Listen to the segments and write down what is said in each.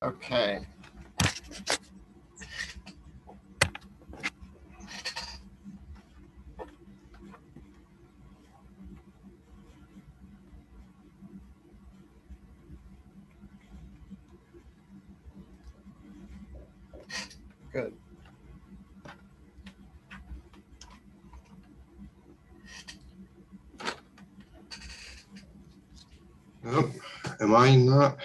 Okay. Good. Oh, am I not?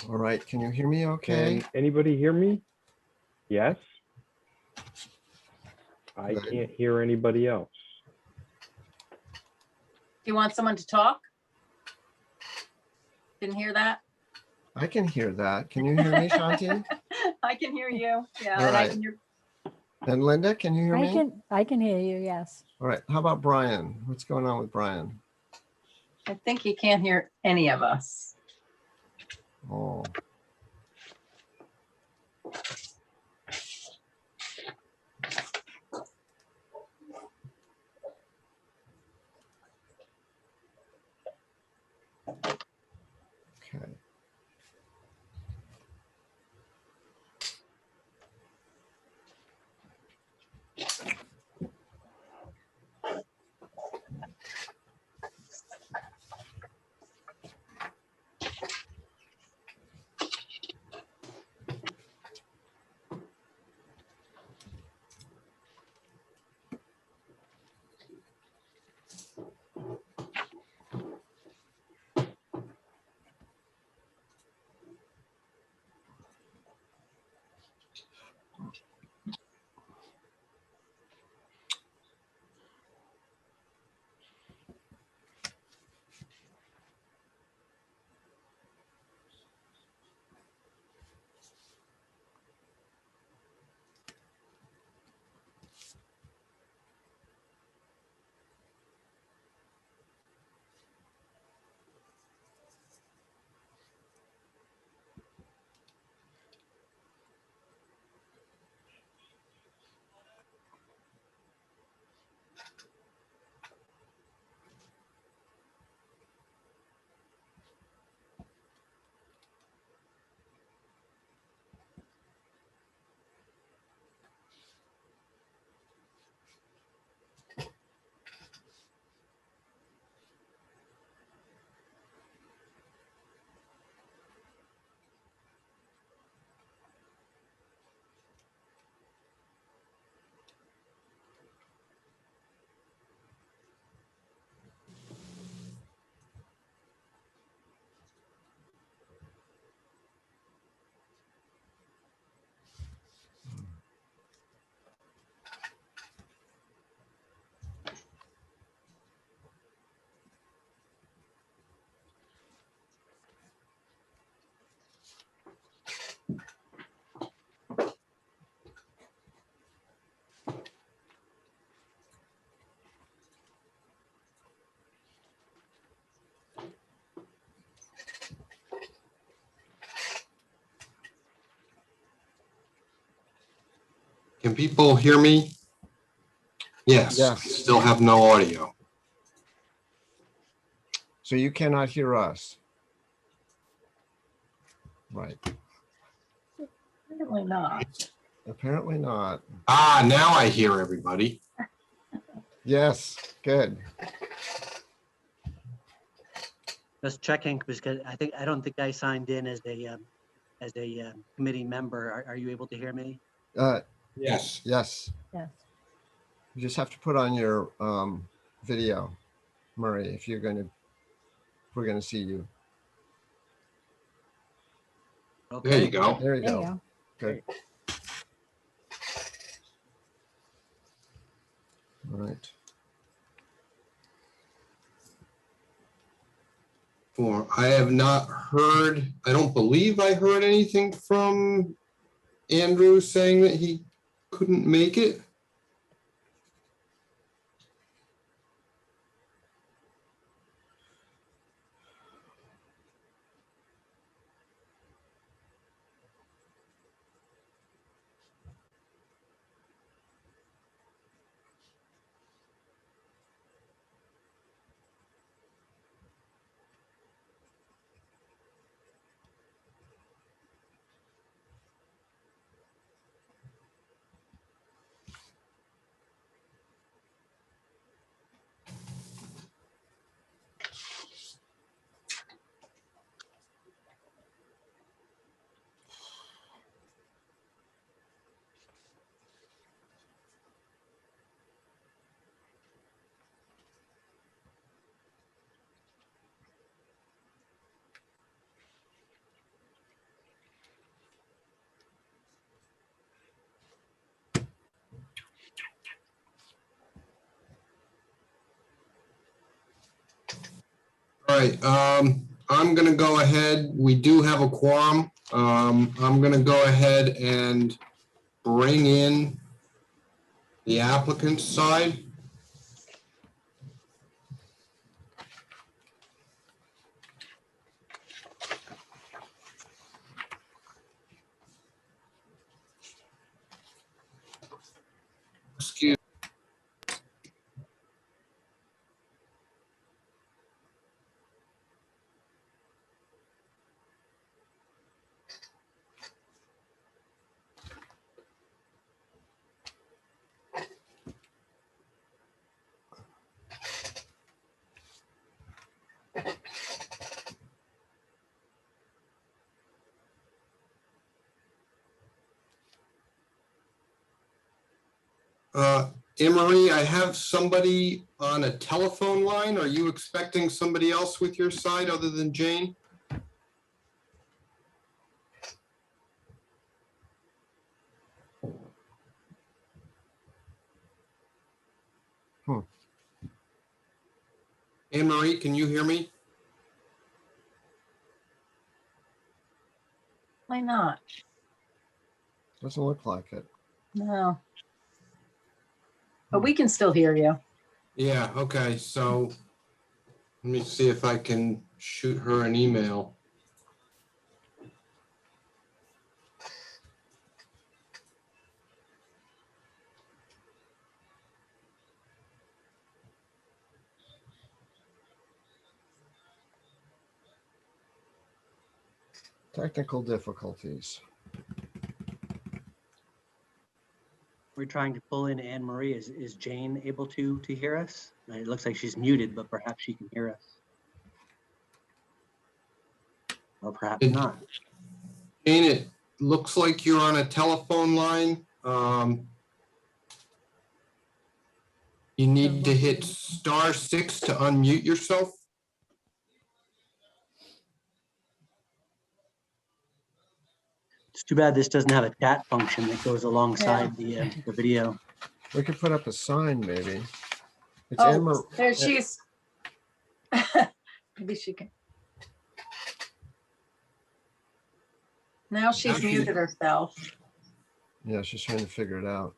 All right. Can you hear me okay? Can anybody hear me? Yes. I Good. can't hear anybody else. You want someone to talk? Didn't hear that? I can hear that. Can you hear me, Shanti? I can hear you. Yeah, All and I right. can hear. And Linda, can you hear me? I can hear you, yes. All right. How about Brian? What's going on with Brian? I think he can't hear any of us. Oh. Okay. Can people hear me? Yes, Yes. still have no audio. So you cannot hear us. Right. Apparently not. Apparently not. Ah, now I hear everybody. Yes. Good. Just checking because I don't think I signed in as a committee member. Are you able to hear me? Yes. Yes. Yes. You just have to put on your video, Murray, if we're going to see you. Okay. There you go. There you There you go. go. Good. All right. I have not heard, I don't believe I heard anything from Andrew saying that he couldn't make it. right, I'm gonna go ahead. We do have a quorum. I'm gonna go ahead and bring in the applicant's side. Excuse. Emery, I have somebody on a telephone line. Are you expecting somebody else with your side other than Jane? Anne-Marie, can you hear me? Why not? Doesn't look like it. No. But we can still hear you. Yeah, okay, so let me see if I can shoot her an email. Technical difficulties. We're trying to pull in Anne Marie. Is Jane able to hear us? It looks like she's muted, but perhaps she can hear us. Or perhaps not. Jane, it looks like you're on a telephone line. You need to hit *6 to unmute yourself. It's too bad this doesn't have a chat function that goes alongside the video. We could put up a sign, maybe. It's Emma. Oh, there she's. Maybe she can. Now she's muted herself. Yeah, she's trying to figure it out.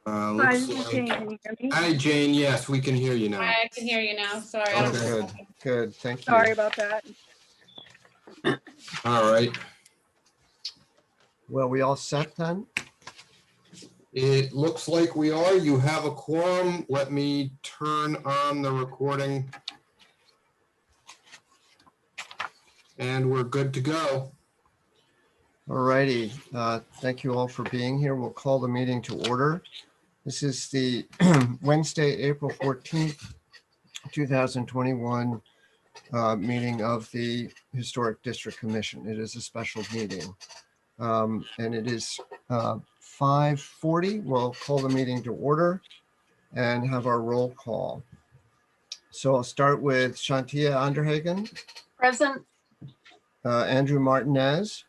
Hi, Looks this is like- Jane. Can you hear me? Hi, Jane. Yes, we can hear you now. I can hear you now. Sorry. Oh, good, good. Thank you. Sorry about that. All right. Well, we all set then? It looks like we are. You have a quorum. Let me turn on the recording. And we're good to go. All righty. Thank you all for being here. We'll call the meeting to order. This is the Wednesday, April 14th, 2021 meeting of the Historic District Commission. It is a special meeting. And it is 5:40. We'll call the meeting to order and have our roll call. So I'll start with Shantia Anderhagen, Present. Andrew Martinez.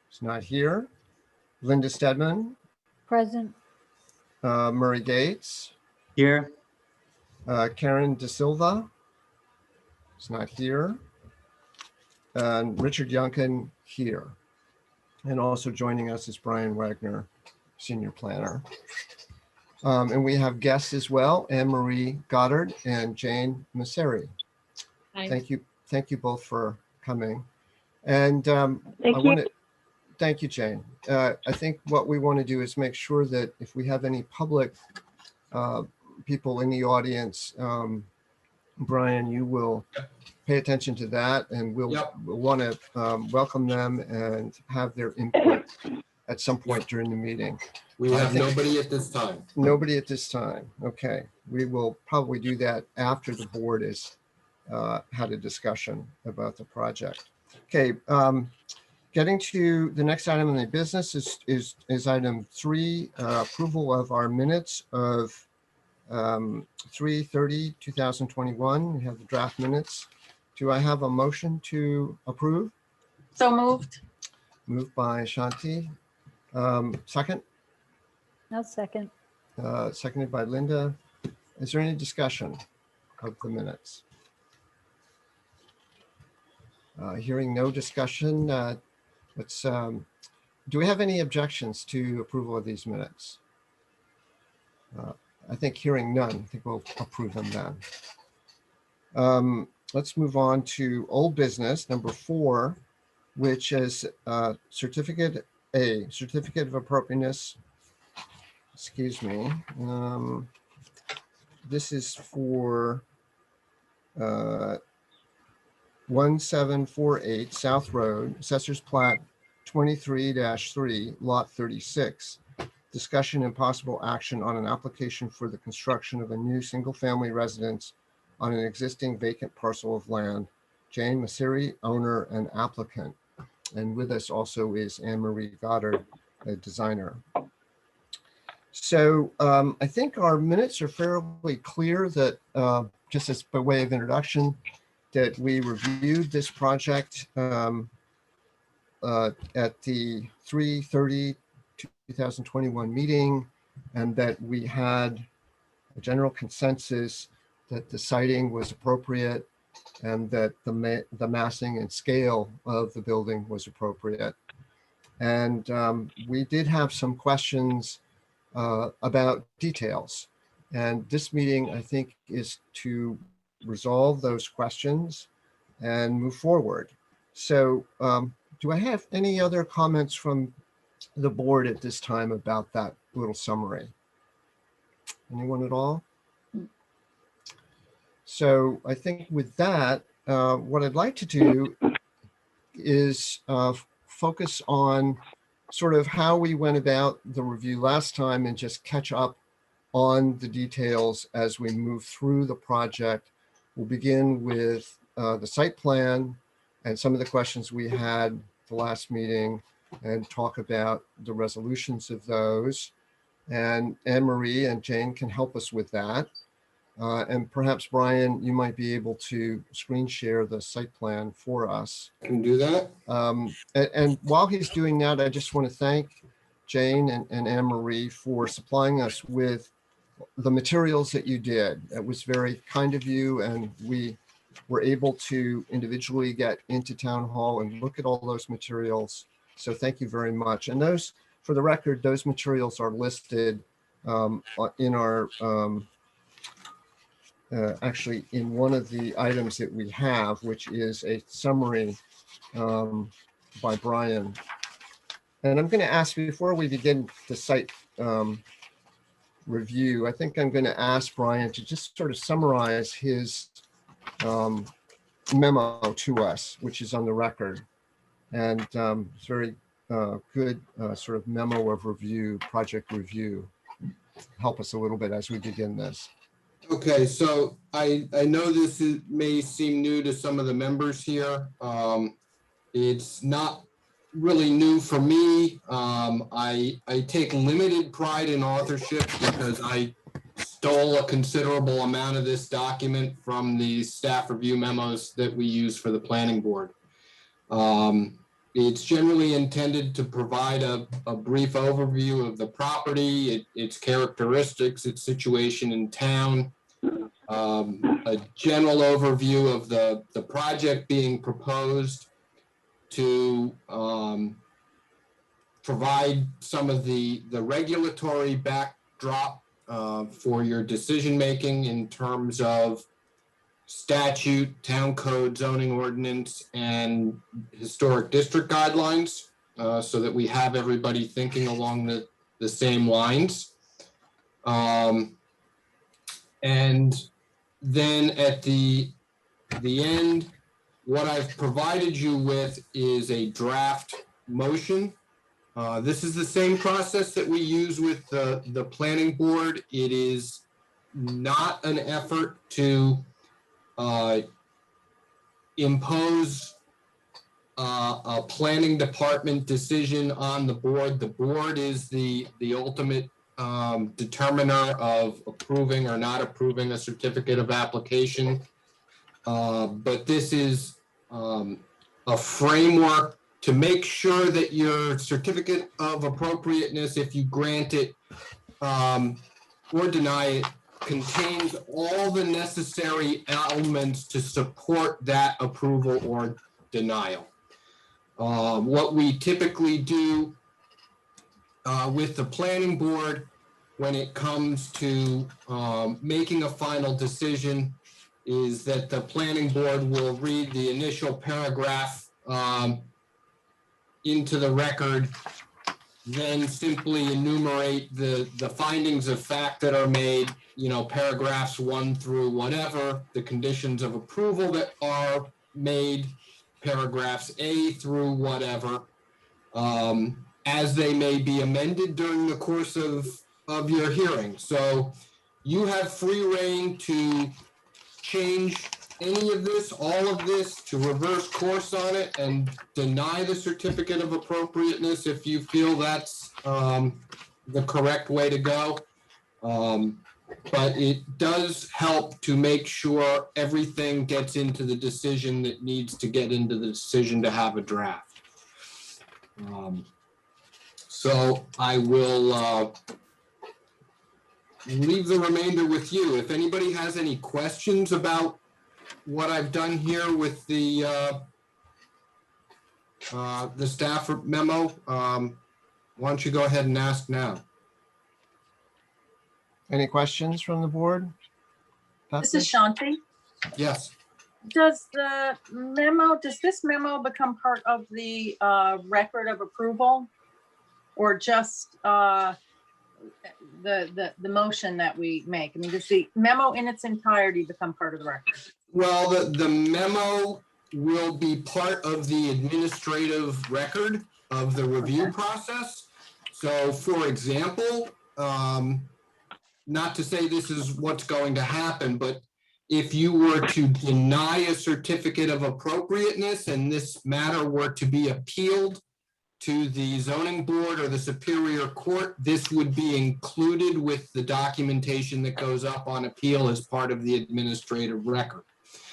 He's not here. Linda Stedman, Present. Murray Gates, Here, Karen De Silva. He's not here. And Richard Youngkin here. And also joining us is Brian Wagner, Senior Planner. And we have guests as well, Anne-Marie Goddard and Jane Masseri. Hi. Thank you both for coming. And Thank you. thank you, Jane. I think what we want to do is make sure that if we have any public people in the audience, Brian, you will pay attention to that, and we'll want to welcome them and have their input at some point during the meeting. We have nobody at this time. Nobody at this time. Okay. We will probably do that after the board has had a discussion about the project. Okay. Getting to the next item in the business is item 3, approval of our minutes of 3/30/2021. We have the draft minutes. Do I have a motion to approve? So moved. Moved by Shanti. Second? No second. Seconded by Linda. Is there any discussion of the minutes? Hearing no discussion, do we have any objections to approval of these minutes? I think hearing none, I think we'll approve them then. Let's move on to old business, number 4, which is certificate of appropriateness. Excuse me. This is for 1748 South Road, Assessor's Plat 23-3, Lot 36. Discussion and possible action on an application for the construction of a new single-family residence on an existing vacant parcel of land. Jane Masiri, owner and applicant. And with us also is Anne Marie Goddard, a designer. So I think our minutes are fairly clear that, just as by way of introduction, that we reviewed this project at the 3/30/2021 meeting, and that we had a general consensus that the siting was appropriate and that the massing and scale of the building was appropriate. And we did have some questions about details. And this meeting, I think, is to resolve those questions and move forward. So do I have any other comments from the board at this time about that little summary? Anyone at all? So I think with that, what I'd like to do is focus on sort of how we went about the review last time and just catch up on the details as we move through the project. We'll begin with the site plan and some of the questions we had the last meeting and talk about the resolutions of those. And Anne Marie and Jane can help us with that. And perhaps, Brian, you might be able to screen share the site plan for us. I can do that. And while he's doing that, I just want to thank Jane and Anne Marie for supplying us with the materials that you did. It was very kind of you, and we were able to individually get into town hall and look at all those materials. So thank you very much. And those, for the record, those materials are listed in our actually in one of the items that we have, which is a summary by Brian. And I'm going to ask, before we begin the site review, I think I'm going to ask Brian to just sort of summarize his memo to us, which is on the record. And it's very good sort of memo of review, project review. Help us a little bit as we begin this. Okay, so I know this may seem new to some of the members here. It's not really new for me. I take limited pride in authorship because I stole a considerable amount of this document from the staff review memos that we use for the planning board. It's generally intended to provide a brief overview of the property, its characteristics, its situation in town, a general overview of the project being proposed, to provide some of the regulatory backdrop for your decision making in terms of statute, town code, zoning ordinance, and historic district guidelines, so that we have everybody thinking along the same lines. And then at the end, what I've provided you with is a draft motion. This is the same process that we use with the planning board. It is not an effort to impose a planning department decision on the board. The board is the ultimate determiner of approving or not approving a certificate of application. But this is a framework to make sure that your certificate of appropriateness, if you grant it or deny it, contains all the necessary elements to support that approval or denial. What we typically do with the planning board when it comes to making a final decision is that the planning board will read the initial paragraph into the record, then simply enumerate the findings of fact that are made, paragraphs 1 through whatever, the conditions of approval that are made, paragraphs A through whatever, as they may be amended during the course of your hearing. So you have free rein to change any of this, all of this, to reverse course on it and deny the certificate of appropriateness if you feel that's the correct way to go. But it does help to make sure everything gets into the decision that needs to get into the decision to have a draft. So I will leave the remainder with you. If anybody has any questions about what I've done here with the staff memo, why don't you go ahead and ask now? Any questions from the board? This is Shanti. Yes. Does this memo become part of the record of approval? Or just the motion that we make? I mean, does the memo in its entirety become part of the record? Well, the memo will be part of the administrative record of the review process. So for example, not to say this is what's going to happen, but if you were to deny a certificate of appropriateness and this matter were to be appealed to the zoning board or the Superior Court, this would be included with the documentation that goes up on appeal as part of the administrative record.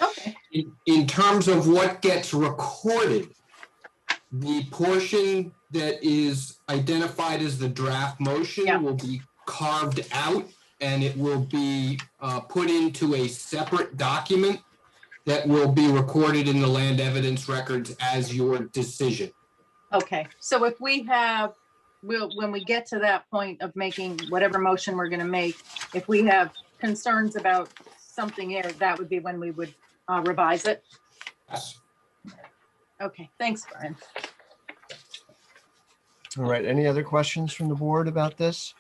Okay. In terms of what gets recorded, the portion that is identified as the draft motion will be carved out and it will be put into a separate document that will be recorded in the land evidence records as your decision. Okay, so if we have, when we get to that point of making whatever motion we're gonna make, if we have concerns about something here, that would be when we would revise it? Yes. Okay, thanks, Brian. All right, any other questions from the board about this?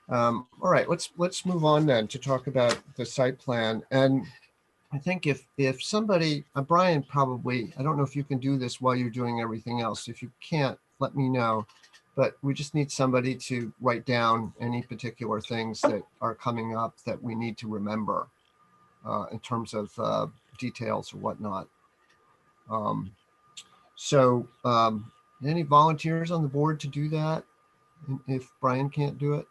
All right, let's move on then to talk about the site plan. And I think if somebody, Brian probably, I don't know if you can do this while you're doing everything else. If you can't, let me know. But we just need somebody to write down any particular things that are coming up that we need to remember in terms of details or whatnot. Any volunteers on the board to do that? If Brian can't do it?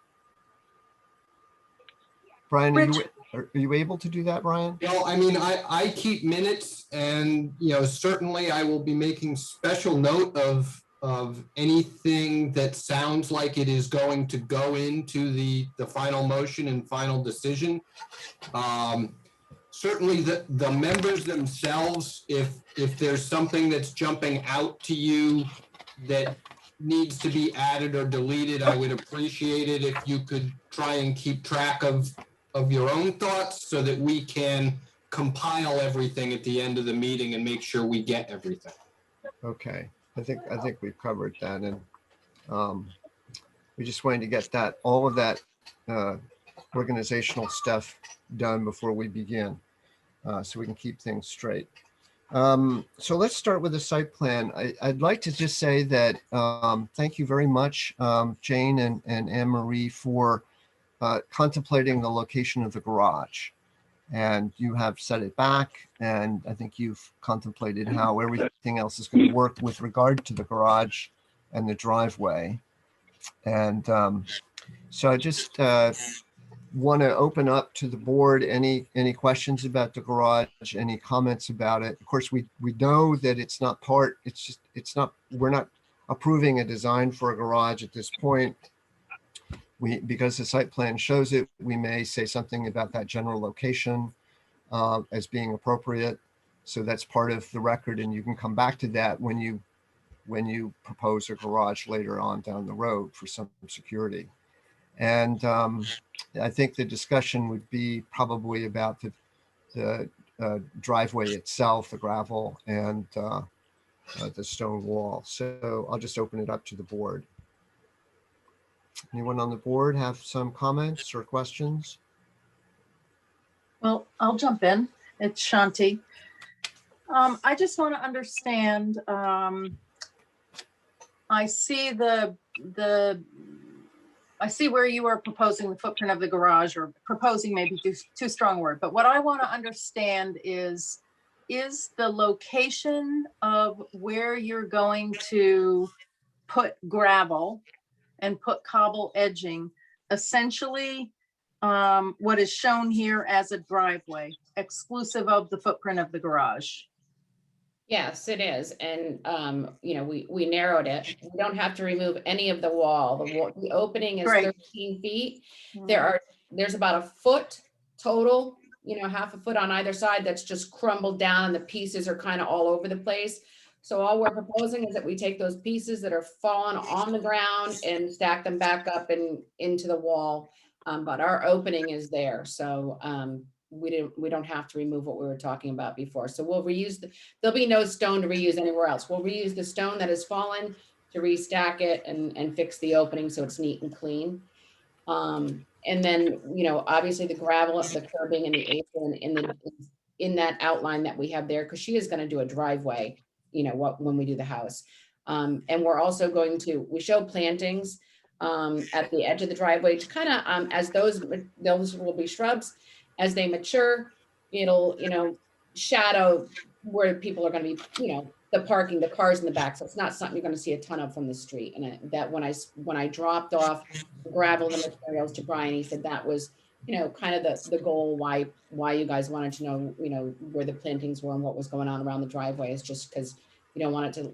Brian, are you able to do that, Brian? Well, I mean, I keep minutes and, certainly I will be making special note of anything that sounds like it is going to go into the final motion and final decision. Certainly the members themselves, if there's something that's jumping out to you that needs to be added or deleted, I would appreciate it if you could try and keep track of your own thoughts so that we can compile everything at the end of the meeting and make sure we get everything. Okay, I think we've covered that, and we just wanted to get all of that organizational stuff done before we begin, so we can keep things straight. So let's start with the site plan. I'd like to just say that thank you very much, Jane and Anne-Marie, for contemplating the location of the garage. And you have set it back, and I think you've contemplated how everything else is going to work with regard to the garage and the driveway. And so I just want to open up to the board any questions about the garage, any comments about it. Of course, we know that it's not we're not approving a design for a garage at this point. because the site plan shows it, we may say something about that general location as being appropriate. So that's part of the record, and you can come back to that when you propose a garage later on down the road for some security. And I think the discussion would be probably about the driveway itself, the gravel, and the stone wall. So I'll just open it up to the board. Anyone on the board have some comments or questions? Well, I'll jump in. It's Shanti. I just want to understand, I see I see where you are proposing the footprint of the garage, or proposing maybe too strong a word, but what I want to understand is the location of where you're going to put gravel and put cobble edging essentially what is shown here as a driveway, exclusive of the footprint of the garage? Yes, it is. And, we narrowed it. We don't have to remove any of the wall. The opening is Great. 13 feet. There's about a foot total, half a foot on either side that's just crumbled down and the pieces are kind of all over the place. So all we're proposing is that we take those pieces that are fallen on the ground and stack them back up and into the wall. But our opening is there. So we don't have to remove what we were talking about before. So we'll reuse there'll be no stone to reuse anywhere else. We'll reuse the stone that has fallen to restack it and fix the opening so it's neat and clean. And then, obviously the gravel, the curbing and the apron in that outline that we have there, because she is going to do a driveway, when we do the house. And we're also we show plantings at the edge of the driveway to kind of, as those will be shrubs. As they mature, it'll, shadow where people are going to be, the parking, the cars in the back. So it's not something you're going to see a ton of from the street. And that when I dropped off the gravel and the materials to Brian, he said that was, kind of the goal, why you guys wanted to know, where the plantings were and what was going on around the driveway, is just because you don't want it to,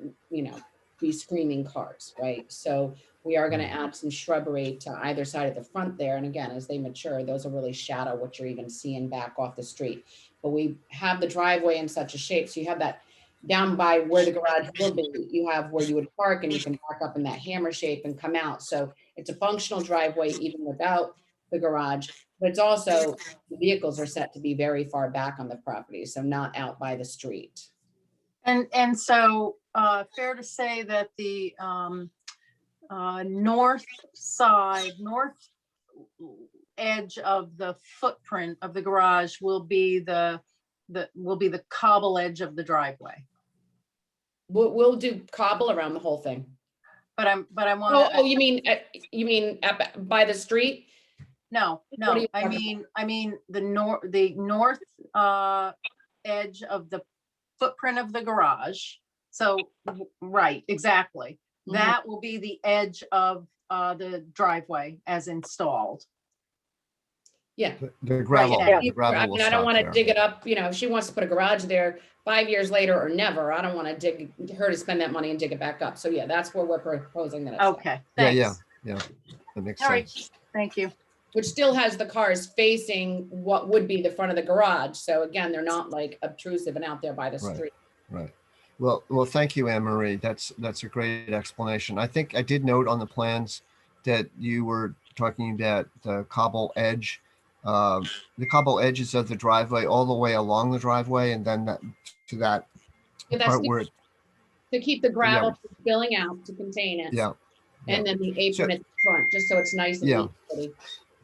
be screaming cars, right? So we are going to add some shrubbery to either side of the front there. And again, as they mature, those will really shadow what you're even seeing back off the street. But we have the driveway in such a shape. So you have that down by where the garage will be, you have where you would park and you can park up in that hammer shape and come out. So it's a functional driveway even without the garage, but it's also, the vehicles are set to be very far back on the property. So not out by the street. And so fair to say that the north edge of the footprint of the garage will be the cobble edge of the driveway. We'll do cobble around the whole thing. But I want Oh, you mean by the street? no, What are you I talking mean the north edge of the footprint of the garage. So right, exactly. Mhm. That will be the edge of the driveway as installed. Yeah. The gravel, yeah. the gravel will I don't stop want to there. dig it up, if she wants to put a garage there 5 years later or never, I don't want to her to spend that money and dig it back up. So yeah, that's where we're proposing that. Okay, Yeah, thanks. that makes All right, sense. thank you. Which still has the cars facing what would be the front of the garage. So again, they're not like obtrusive and out there by the Right. street. Right. Well, thank you, Anne Marie. That's a great explanation. I think I did note on the plans that you were talking about the cobble edge. The cobble edges of the driveway all the way along the driveway, and then to that Yeah, that's part where, to keep the gravel from spilling out to contain it. yeah. And then the apron at the front, just so it's nice and Yeah. neat and pretty.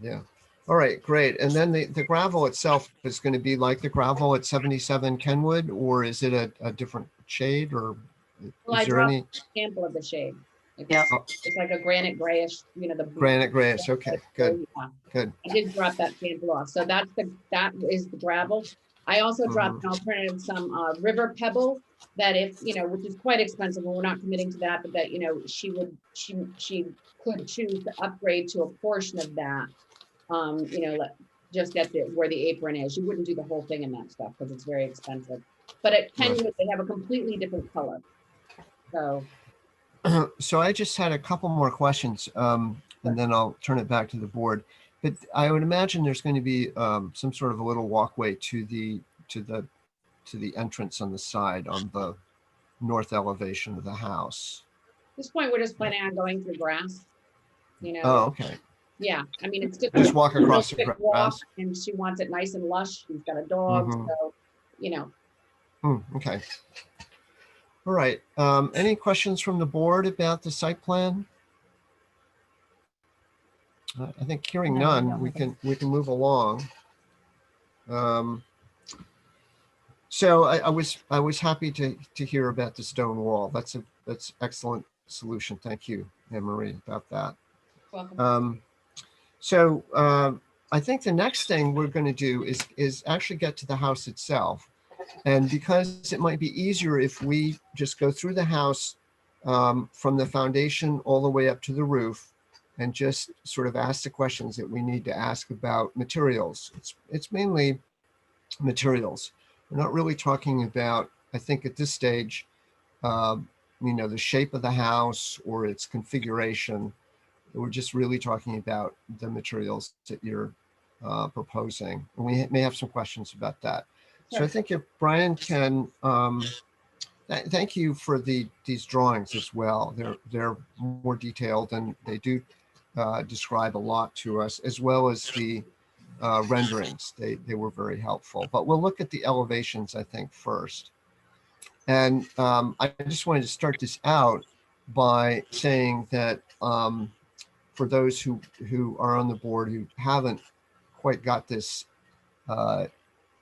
Yeah. All right, great. And then the gravel itself is going to be like the gravel at 77 Kenwood, or is it a different shade, or Well, I is there dropped any a sample of the shade. Yeah. It's like a granite grayish, the granite grayish? Okay, good, Yeah. good. I did drop that sample off. So that is the gravel. I also dropped an alternative, some river pebble that which is quite expensive, and we're not committing to that, but that, she could choose to upgrade to a portion of that. Just at where the apron is. You wouldn't do the whole thing in that stuff because it's very expensive. But at Kenwood, they have a completely different color. So So I just had a couple more questions. and then I'll turn it back to the board. But I would imagine there's going to be some sort of a little walkway to the entrance on the side on the north elevation of the house. At this point, we're just planning on going through grass, you know. Oh, okay. Yeah, I mean, it's just. Just walk a real across the quick walk, grass. and she wants it nice and lush. She's got a dog, Mhm. so, you know. Okay. All right. Any questions from the board about the site plan? I think hearing No, none, no. we can move along. So I was happy to hear about the stone wall. That's excellent solution. Thank you, Anne Marie, about that. Welcome. So I think the next thing we're going to do is actually get to the house itself. And because it might be easier if we just go through the house from the foundation all the way up to the roof and just sort of ask the questions that we need to ask about materials. It's mainly materials. We're not really talking about, I think at this stage, the shape of the house or its configuration. We're just really talking about the materials that you're proposing. And we may have some questions about that. So I think if Brian can, thank you for these drawings as well. They're more detailed and they do describe a lot to us, as well as the renderings. They were very helpful. But we'll look at the elevations, I think, first. And I just wanted to start this out by saying that for those who are on the board who haven't quite got this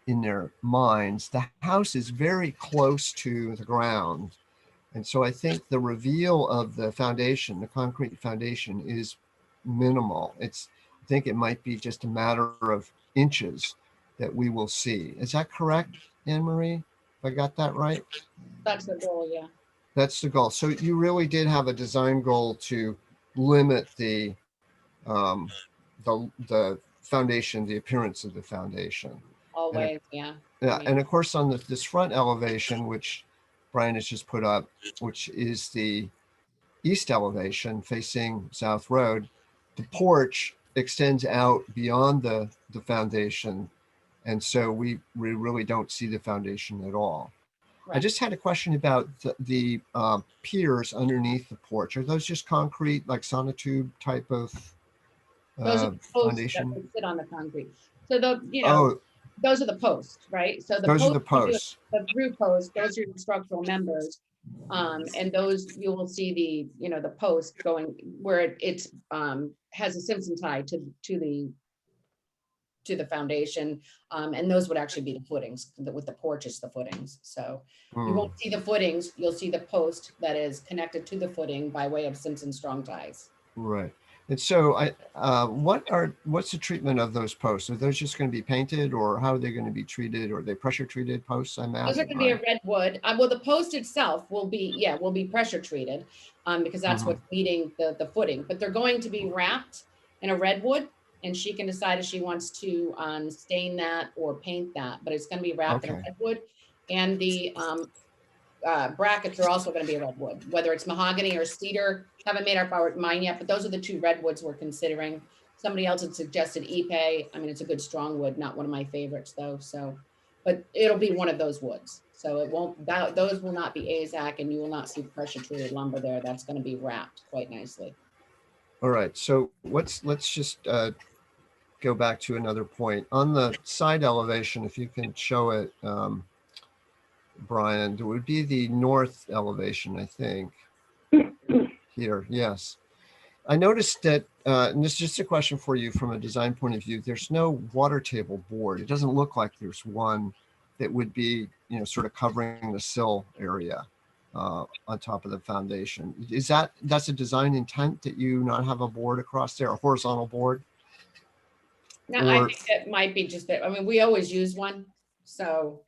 in their minds, the house is very close to the ground. And so I think the reveal of the foundation, the concrete foundation, is minimal. I think it might be just a matter of inches that we will see. Is that correct, Anne Marie? If I got that right? That's the goal, yeah. That's the goal. So you really did have a design goal to limit the foundation, the appearance of the foundation. Always, yeah. Yeah, and of course on this front elevation, which Brian has just put up, which is the east elevation facing South Road, the porch extends out beyond the foundation. And so we really don't see the foundation at all. I Right. just had a question about the piers underneath the porch. Are those just concrete, like sonotube type of Those are the posts that foundation? would sit on the concrete. So Oh, those are the posts, right? So the those are the posts, posts. the through posts, those are your structural members. And those, you will see the post going where it's has a Simpson tie to the foundation. And those would actually be the footings. With the porch is the footings. So you Hmm. won't see the footings, you'll see the post that is connected to the footing by way of Simpson strong ties. Right. And so what's the treatment of those posts? Are those just going to be painted, or how are they going to be treated? Or are they pressure treated posts, I Those are imagine, gonna be a right? red wood. Well, the post itself will be pressure treated, because that's Mhm. what's meeting the footing, but they're going to be wrapped in a red wood. And she can decide if she wants to stain that or paint that, but it's gonna be wrapped in a Okay. red wood. And the brackets are also gonna be a red wood, whether it's mahogany or cedar. Haven't made up our mind yet, but those are the two red woods we're considering. Somebody else had suggested Ipe. I mean, it's a good strong wood, not one of my favorites though, so. But it'll be one of those woods. So it won't, those will not be AZAC, and you will not see pressure treated lumber there. That's gonna be wrapped quite nicely. All right. So let's just go back to another point. On the side elevation, if you can show it, Brian, it would be the north elevation, I think. Here, yes. I noticed that, and this is just a question for you from a design point of view, there's no water table board. It doesn't look like there's one that would be, sort of covering the sill area on top of the foundation. That's a design intent that you not have a board across there, a horizontal board? Now, I Or- think it might be just that, I mean, we always use one, so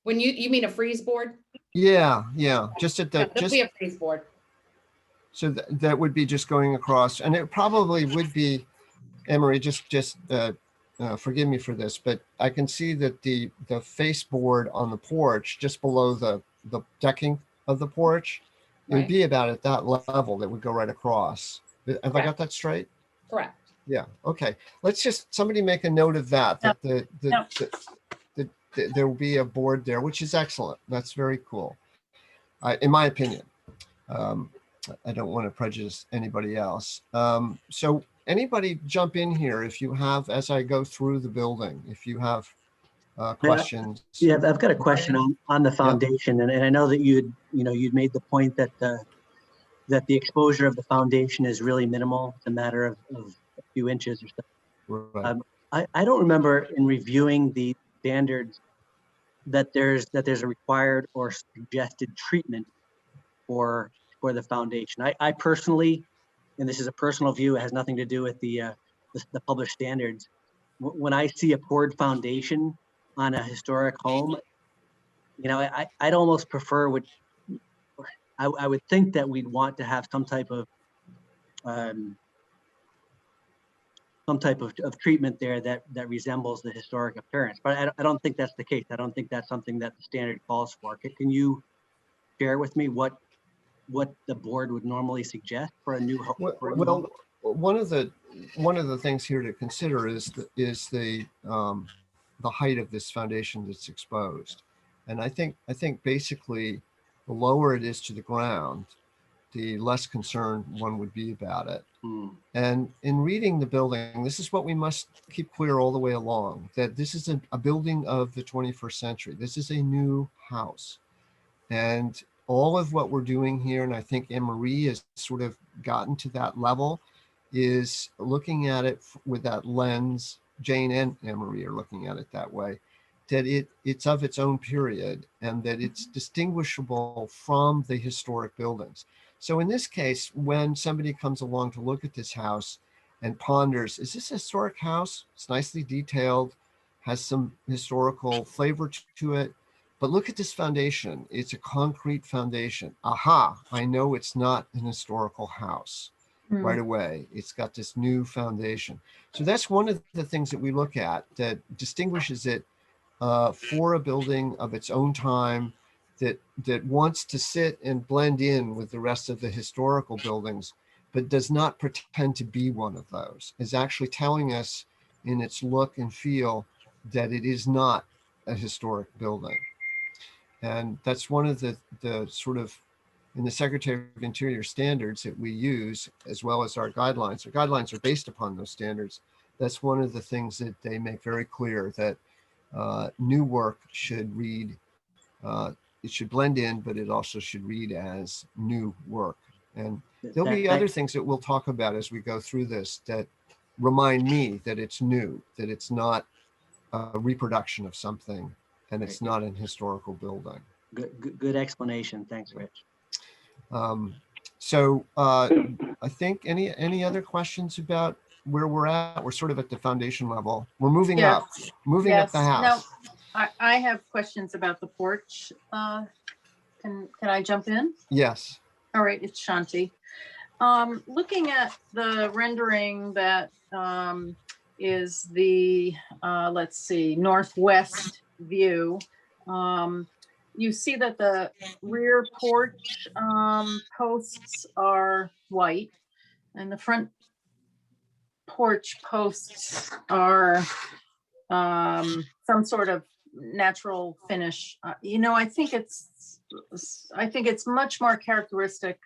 when you mean a freeze board? Yeah, just at Yeah, the, there'll be a freeze board. so that would be just going across, and it probably would be, Emery, just forgive me for this, but I can see that the face board on the porch, just below the decking of the porch, it would Right. be about at that level that would go right across. Have I got that straight? Correct. Yeah, okay. Let's just, somebody make a note of that, that there will be a board there, which is excellent. That's very cool. In my opinion. I don't want to prejudice anybody else. So anybody jump in here if you have, as I go through the building, if you have questions. Yeah, I've got a question on the foundation, and I know that you'd made the point that that the exposure of the foundation is really minimal. It's a matter of a few inches or so. Right. I don't remember in reviewing the standards that there's a required or suggested treatment for the foundation. I personally, and this is a personal view, it has nothing to do with the published standards. When I see a poured foundation on a historic home, I'd almost prefer I would think that we'd want to have some type of treatment there that resembles the historic appearance. But I don't think that's the case. I don't think that's something that the standard calls for. Can you share with me what the board would normally suggest for a new home? Well, one of the things here to consider is the height of this foundation that's exposed. And I think basically the lower it is to the ground, the less concerned one would be about it. And in reading the building, this is what we must keep clear all the way along, that this is a building of the 21st century. This is a new house. And all of what we're doing here, and I think Anne-Marie has sort of gotten to that level, is looking at it with that lens. Jane and Anne-Marie are looking at it that way, that it's of its own period and that it's distinguishable from the historic buildings. So in this case, when somebody comes along to look at this house and ponders, is this a historic house? It's nicely detailed, has some historical flavor to it. But look at this foundation. It's a concrete foundation. Aha, I know it's not an historical house right away. It's got this new foundation. So that's one of the things that we look at that distinguishes it for a building of its own time that wants to sit and blend in with the rest of the historical buildings, but does not pretend to be one of those. Is actually telling us in its look and feel that it is not a historic building. And that's one of the sort of, in the Secretary of Interior standards that we use, as well as our guidelines. Our guidelines are based upon those standards. That's one of the things that they make very clear, that new work should read, it should blend in, but it also should read as new work. And there'll be other things that we'll talk about as we go through this that remind me that it's new, that it's not a reproduction of something, and it's not an historical building. Good explanation. Thanks, Rich. So I think any other questions about where we're at? We're sort of at the foundation level. We're moving up the house. No, I have questions about the porch. Can I jump in? Yes. All right, it's Shanti. Looking at the rendering that is the, let's see, northwest view, you see that the rear porch posts are white and the front porch posts are some sort of natural finish. I think it's much more characteristic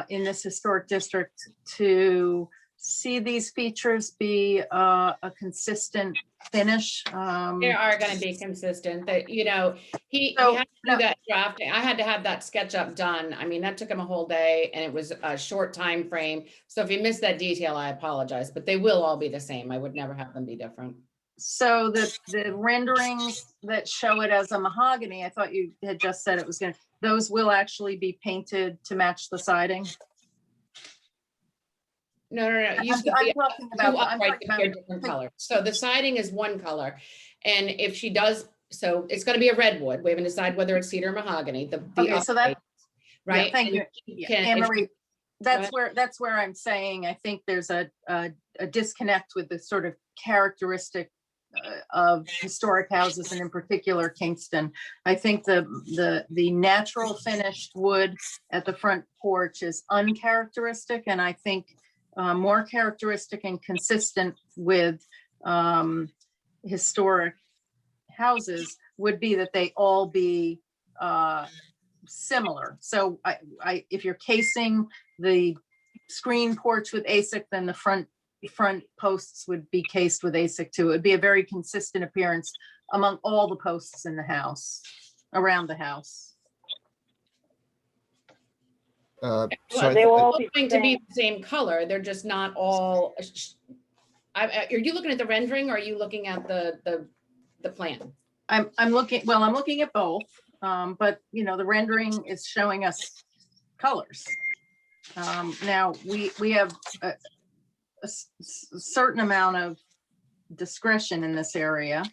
in this historic district to see these features be a consistent finish. They are going to be consistent. That he had to do that drafting. I had to have that SketchUp done. I mean, that took him a whole day, and it was a short time frame. So if you missed that detail, I apologize. But they will all be the same. I would never have them be different. So the renderings that show it as a mahogany, I thought you had just said it was going to. Those will actually be painted to match the siding. No. I'm talking about different color. So the siding is one color, and if she does, so it's going to be a redwood. We haven't decided whether it's cedar or mahogany. Okay, so that right. Yeah, thank you, Anne-Marie. That's where I'm saying I think there's a disconnect with the sort of characteristic of historic houses, and in particular Kingston. I think the natural finished wood at the front porch is uncharacteristic, and I think more characteristic and consistent with historic houses would be that they all be similar. So if you're casing the screen porch with ASIC, then the front posts would be cased with ASIC too. It would be a very consistent appearance among all the posts in the house, around the house. Well, So they will all All be going to be same. the same color. They're just not all. Are you looking at the rendering or are you looking at the plan? I'm looking at both, but you know, the rendering is showing us colors. Now we have a certain amount of discretion in this area.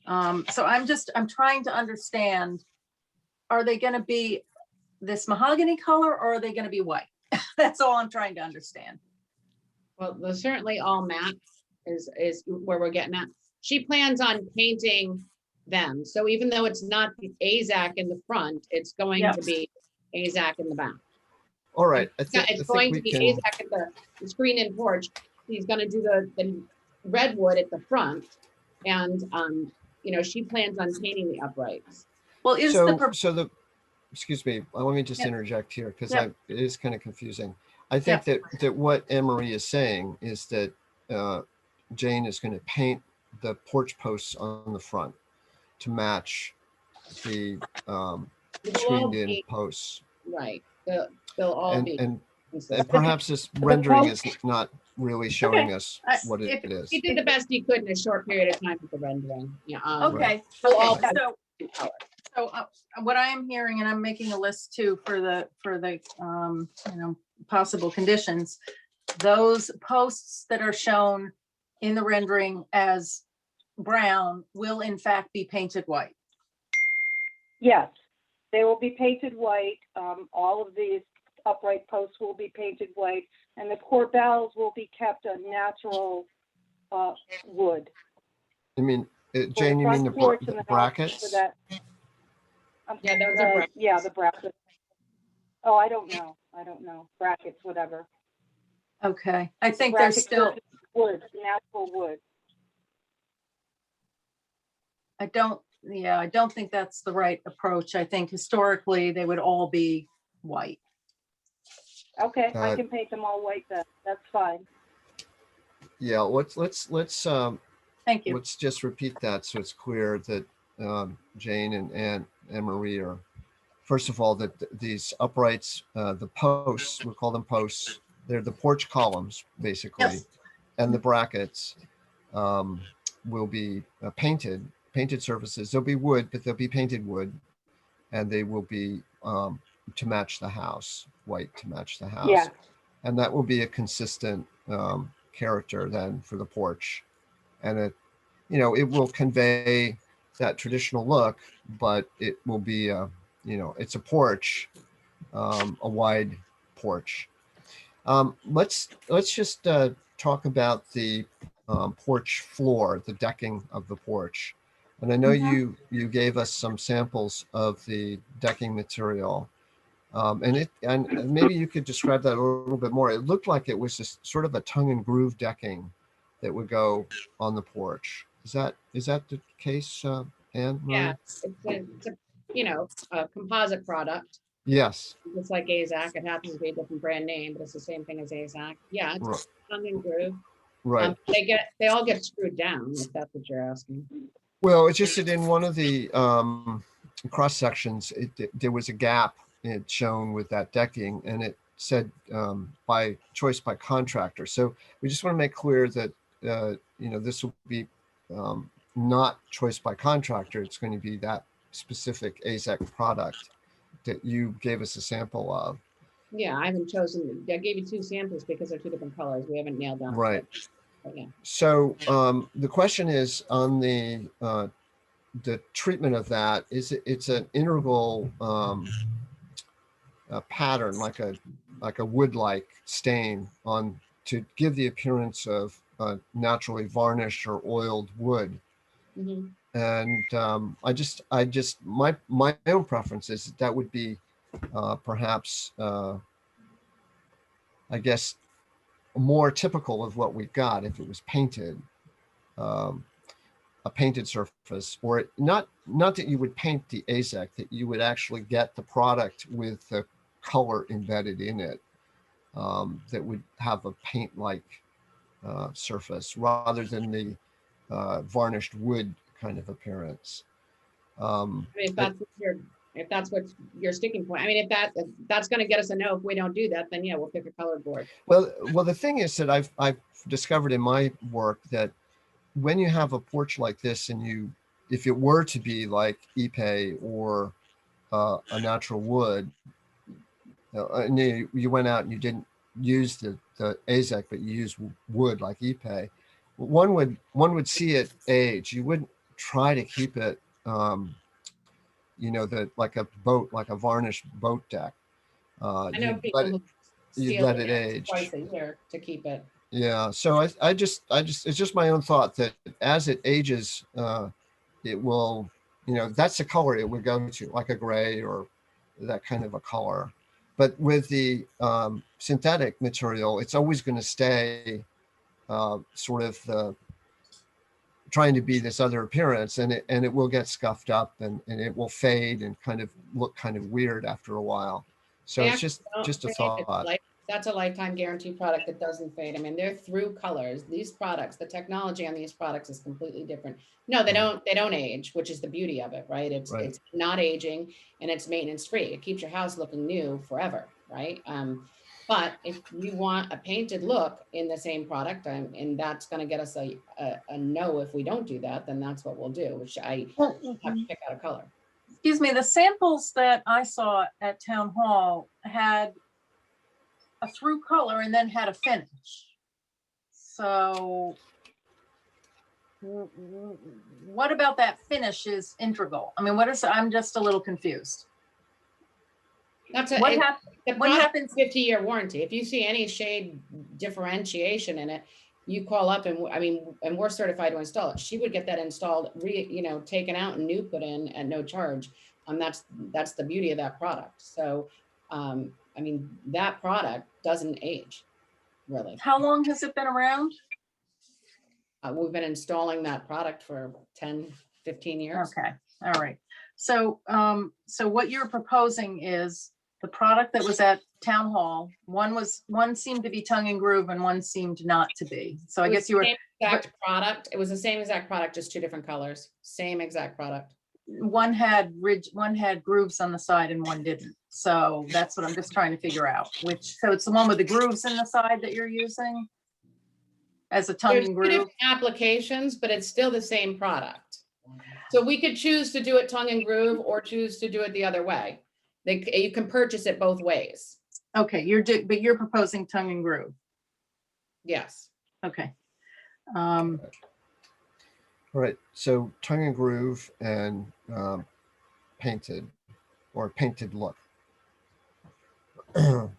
So I'm trying to understand, are they going to be this mahogany color or are they going to be white? That's all I'm trying to understand. Well, they're certainly all matte is where we're getting at. She plans on painting them. So even though it's not the AZAC in the front, it's going Yep. to be AZAC in the back. all right, I It's think going we to be can, AZAC at the screen and porch. He's gonna do the redwood at the front. And, you know, she plans on painting the uprights. Well, is the excuse me, let me just Yep. interject here because Yep. it is kind of confusing. I think that what Anne Marie is saying is that Jane is going to paint the porch posts on the front to match the They'll all screened in be- posts. Right, they'll all be. And consistent. perhaps this rendering is not really showing us I- what it if- is. He did the best he could in a short period of time with the rendering. Yeah. okay. They'll all Okay, be so color. So what I am hearing, and I'm making a list too for the you know, possible conditions, those posts that are shown in the rendering as brown will in fact be painted white. Yes, they will be painted white. All of these upright posts will be painted white, and the corbels will be kept a natural wood. I mean, For Jane, you mean front porch and the house for brackets? that. Yeah, those are brackets. Yeah, the brackets. Oh, I don't know. Brackets, whatever. Okay, I think there's Brackets still, versus wood, natural wood. I don't think that's the right approach. I think historically they would all be white. Okay, I Uh, can paint them all white then. That's fine. Yeah, let's Thank you. let's just repeat that so it's clear that Jane and Anne Marie are, first of all, that these uprights, the posts, we call them posts, they're the porch columns, basically, Yes. and the brackets will be painted surfaces. They'll be wood, but they'll be painted wood, and they will be to match the house, white to match the house. Yeah. And that will be a consistent character then for the porch. And it, you know, it will convey that traditional look, but it will be you know, it's a porch, a wide porch. Let's just talk about the porch floor, the decking of the porch. And I know you gave us some samples of the decking material. And maybe you could describe that a little bit more. It looked like it was just sort of a tongue and groove decking that would go on the porch. Is that the case, Anne Marie? Yeah, it's a, you know, a composite product. Yes. It's like AZAC. It happens to be a different brand name, but it's the same thing as AZAC. Yeah, it's Right. tongue and groove. Right. They all get screwed down, if that's what you're asking. Well, it's just that in one of the cross sections, there was a gap it shown with that decking, and it said by choice by contractor. So we just want to make clear that you know, this will be not choice by contractor. It's going to be that specific AZEC product that you gave us a sample of. Yeah, I haven't chosen. I gave you two samples because they're two different colors. We haven't nailed down. Right. But yeah. So the question is on the treatment of that, it's an integral pattern, like a wood-like stain on to give the appearance of naturally varnished or oiled wood. Mhm. And my own preference is that would be perhaps, I guess, more typical of what we've got if it was painted, um, a painted surface, or not that you would paint the AZEC, that you would actually get the product with the color embedded in it, that would have a paint-like surface rather than the varnished wood kind of appearance. I mean, But if that's what your sticking point, I mean, if that's gonna get us a no, if we don't do that, then yeah, we'll pick a colored board. well, the thing is that I've discovered in my work that when you have a porch like this, and if it were to be like Ipe or a natural wood, and you went out and you didn't use the AZEC, but you used wood like Ipe, one would see it age. You wouldn't try to keep it, like a boat, like a varnished boat deck. I know You'd people who you'd seal let it it age. twice a year to keep it. Yeah. So I just, it's just my own thought that as it ages, it will, that's the color it would go to, like a gray or that kind of a color. But with the synthetic material, it's always going to stay sort of trying to be this other appearance, and it will get scuffed up, and it will fade and kind of look kind of weird after a while. So They it's actually don't just a fade. It's thought. that's a lifetime guarantee product that doesn't fade. I mean, they're through colors. These products, the technology on these products is completely different. No, they don't age, which is the beauty of it, right? Right. It's not aging, and it's maintenance free. It keeps your house looking new forever, right? But if you want a painted look in the same product, and that's going to get us a no if we don't do that, then that's what we'll do, which I have to pick out a color. Excuse me, the samples that I saw at Town Hall had a through color and then had a finish. So what about that finish is integral? I mean, I'm just a little confused. That's What the what product happens? 50-year warranty. If you see any shade differentiation in it, you call up and we're certified to install it. She would get that installed, taken out and new put in at no charge. That's the beauty of that product. So, that product doesn't age, really. How long has it been around? We've been installing that product for 10, 15 years. Okay, all right. So, so what you're proposing is the product that was at Town Hall, one seemed to be tongue and groove and one seemed not to be. So I guess you were. Same exact product. It was the same exact product, just two different colors. Same exact product. One had grooves on the side and one didn't. So that's what I'm just trying to figure out. So it's the one with the grooves in the side that you're using as a tongue There's and two groove? different applications, but it's still the same product. So we could choose to do it tongue and groove or choose to do it the other way. You can purchase it both ways. Okay, but you're proposing tongue and groove. Yes. Okay. All right. So tongue and groove and painted or painted look. So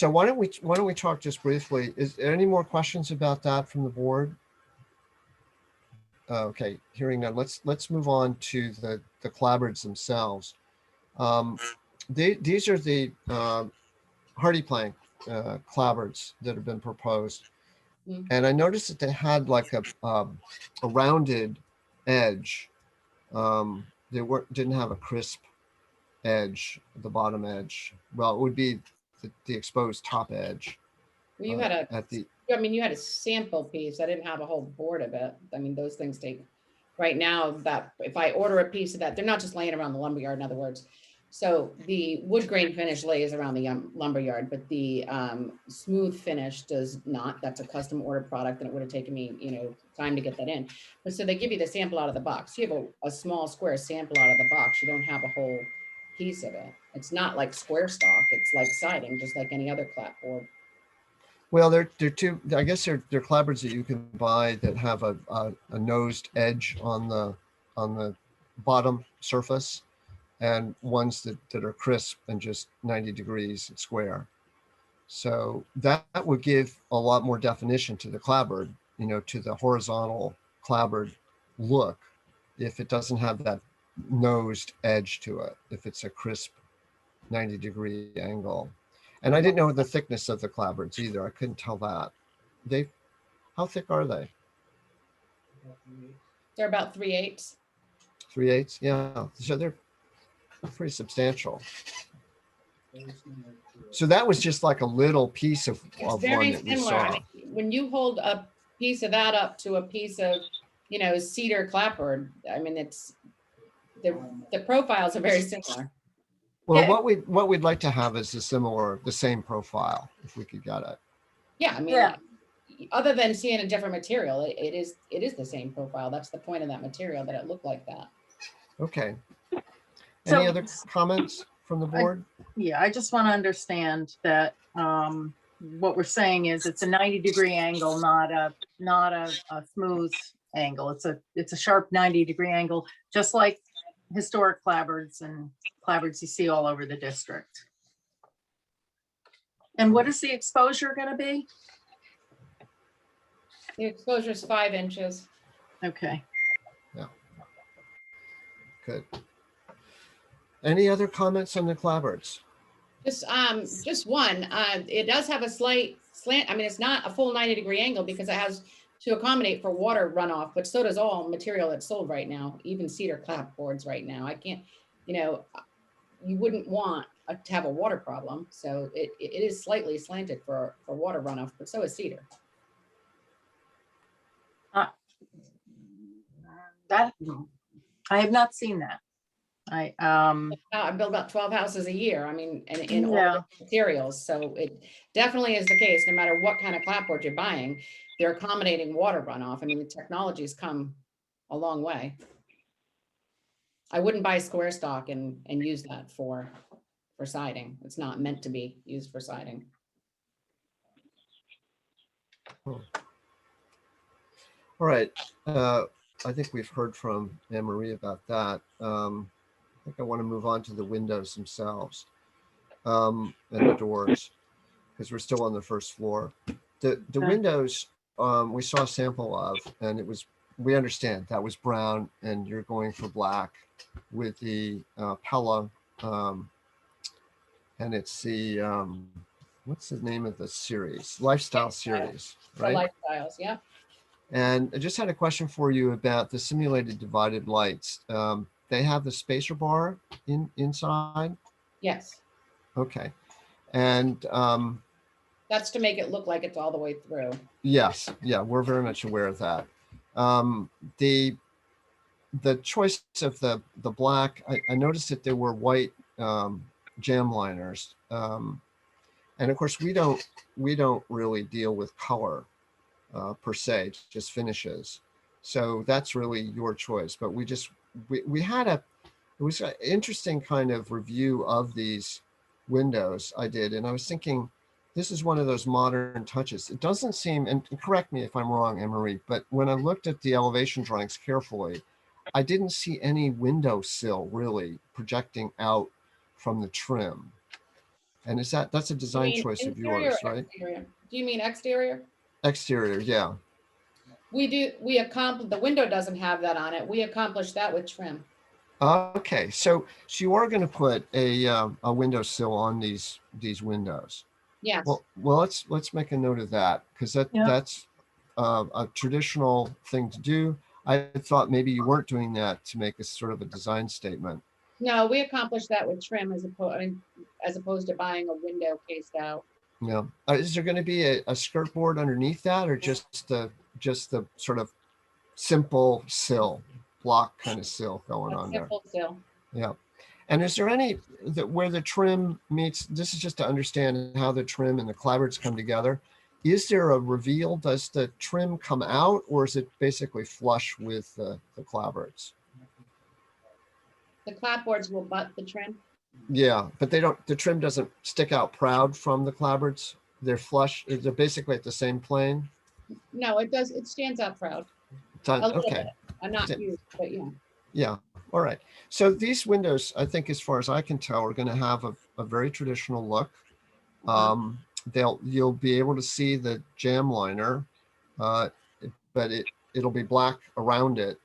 why don't we talk just briefly? Is there any more questions about that from the board? Okay, hearing none. Let's move on to the clapboards themselves. These are the hardy plank clapboards that have been proposed, and I noticed that they had like a rounded edge. They didn't have a crisp edge, the bottom edge. Well, it would be the exposed top edge. Well, you had a sample piece. I didn't have a whole board of it. I mean, those things take, right now, that if I order a piece of that, they're not just laying around the lumberyard, in other words. So the wood grain finish lays around the lumberyard, but the smooth finish does not. That's a custom order product, and it would have taken me, time to get that in. But so they give you the sample out of the box. You have a small square sample out of the box. You don't have a whole piece of it. It's not like square stock. It's like siding, just like any other clapboard. Well, they're two. I guess they're clapboards that you can buy that have a nosed edge on the bottom surface, and ones that are crisp and just 90 degrees square. So that would give a lot more definition to the clapboard, to the horizontal clapboard look if it doesn't have that nosed edge to it, if it's a crisp 90-degree angle. And I didn't know the thickness of the clapboards either. I couldn't tell that. How thick are they? They're about 3/8. 3/8? Yeah, so they're pretty substantial. So that was just like a little piece of It's one very that we similar. I saw. mean, when you hold a piece of that up to a piece of, cedar clapboard, I mean, the profiles are very similar. Well, Yeah. what we'd like to have is the same profile, if we could get it. Yeah, I mean, Yeah. other than seeing a different material, it is the same profile. That's the point of that material, that it looked like that. Okay. So- Any other comments from the board? Yeah, I just want to understand that what we're saying is it's a 90-degree angle, not a smooth angle. It's a sharp 90-degree angle, just like historic clapboards and clapboards you see all over the district. And what is the exposure going to be? The exposure is 5 inches. Okay. Good. Any other comments on the clapboards? Just one. It does have a slight slant. I mean, it's not a full 90-degree angle because it has to accommodate for water runoff, but so does all material that's sold right now, even cedar clapboards right now. I can't, you wouldn't want to have a water problem. So it is slightly slanted for water runoff, but so is cedar. That I have not seen that. I build about 12 houses a year. I mean, and in all Yeah. the materials. So it definitely is the case, no matter what kind of clapboard you're buying, they're accommodating water runoff. I mean, the technology's come a long way. I wouldn't buy square stock and use that for siding. It's not meant to be used for siding. All right. I think we've heard from Anne Marie about that. I think I want to move on to the windows themselves and the doors, because we're still on the first floor. The windows we saw a sample of, and we understand that was brown, and you're going for black with the Pella, and it's the what's the name of the series? Lifestyle series, right? The lifestyles, yeah. And I just had a question for you about the simulated divided lights. They have the spacer bar inside. Yes. Okay. And That's to make it look like it's all the way through. yes, yeah, we're very much aware of that. The choice of the black, I noticed that there were white jam liners. And of course, we don't really deal with color per se, just finishes. So that's really your choice. But we had it was an interesting kind of review of these windows I did. And I was thinking, this is one of those modern touches. It doesn't seem, and correct me if I'm wrong, Anne-Marie, but when I looked at the elevation drawings carefully, I didn't see any window sill really projecting out from the trim. And that's a design choice of yours, right? Exterior? Do you mean exterior? Exterior, yeah. The window doesn't have that on it. We accomplished that with trim. Okay, so you are going to put a windowsill on these windows. Yes. Well, let's make a note of that, because that's a traditional thing to do. I thought maybe you weren't doing that to make a sort of a design statement. No, we accomplished that with trim as opposed to buying a window cased out. Yeah. Is there going to be a skirt board underneath that, or just the sort of simple sill, block kind of sill going on there? Simple sill. Yeah. And is there any where the trim meets? This is just to understand how the trim and the clapboards come together. Is there a reveal? Does the trim come out, or is it basically flush with the clapboards? The clapboards will butt the trim. Yeah, but the trim doesn't stick out proud from the clapboards. They're flush. They're basically at the same plane. No, it does. It stands out proud. A little Okay. bit. I'm not huge, but yeah. Yeah. All right. So these windows, I think, as far as I can tell, are going to have a very traditional look. You'll be able to see the jam liner, but it'll be black around it.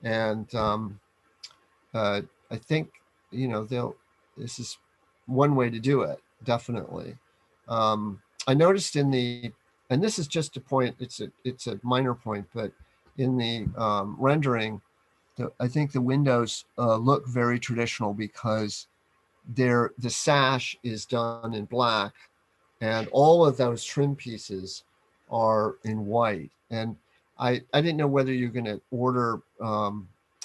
And I think, this is one way to do it, definitely. I noticed and this is just a point, it's a minor point, but in the rendering, I think the windows look very traditional because the sash is done in black and all of those trim pieces are in white. And I didn't know whether you're going to order,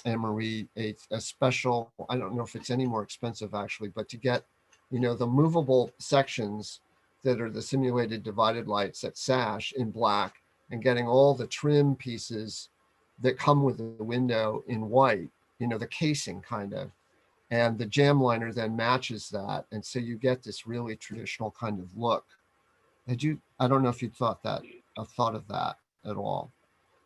Anne-Marie, a special, I don't know if it's any more expensive actually, but to get, the movable sections that are the simulated divided lights at sash in black and getting all the trim pieces that come with the window in white, the casing kind of, and the jam liner then matches that. And so you get this really traditional kind of look. I don't know if you thought of that at all.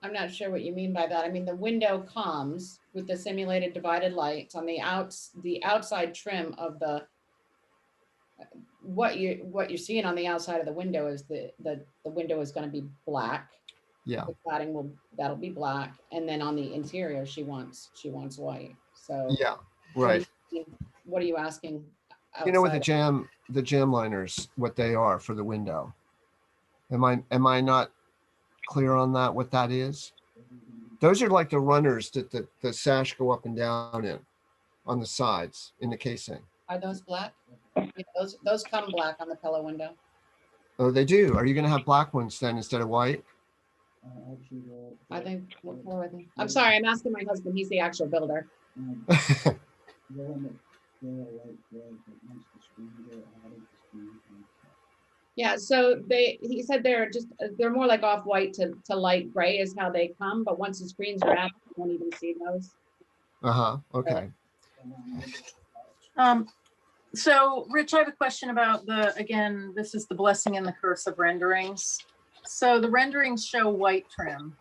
I'm not sure what you mean by that. I mean, the window comes with the simulated divided lights on the outside trim of what you're seeing on the outside of the window is the window is going to be black. Yeah. The cladding that'll be black, and then on the interior she wants white. So Yeah, right. What are you asking? With outside the jam liners, what they are for the window. Am I not clear on that, what that is? Those are like the runners that the sash go up and down in on the sides in the casing. Are those black? Yeah, those come black on the pillow window. Oh, they do. Are you going to have black ones then instead of white? I think. I'm sorry, I'm asking my husband. He's the actual builder. Yeah, so he said they're more like off-white to light gray is how they come, but once the screens are added, you won't even see those. Okay. So Rich, I have a question about again, this is the blessing and the curse of renderings. So the renderings show white trim.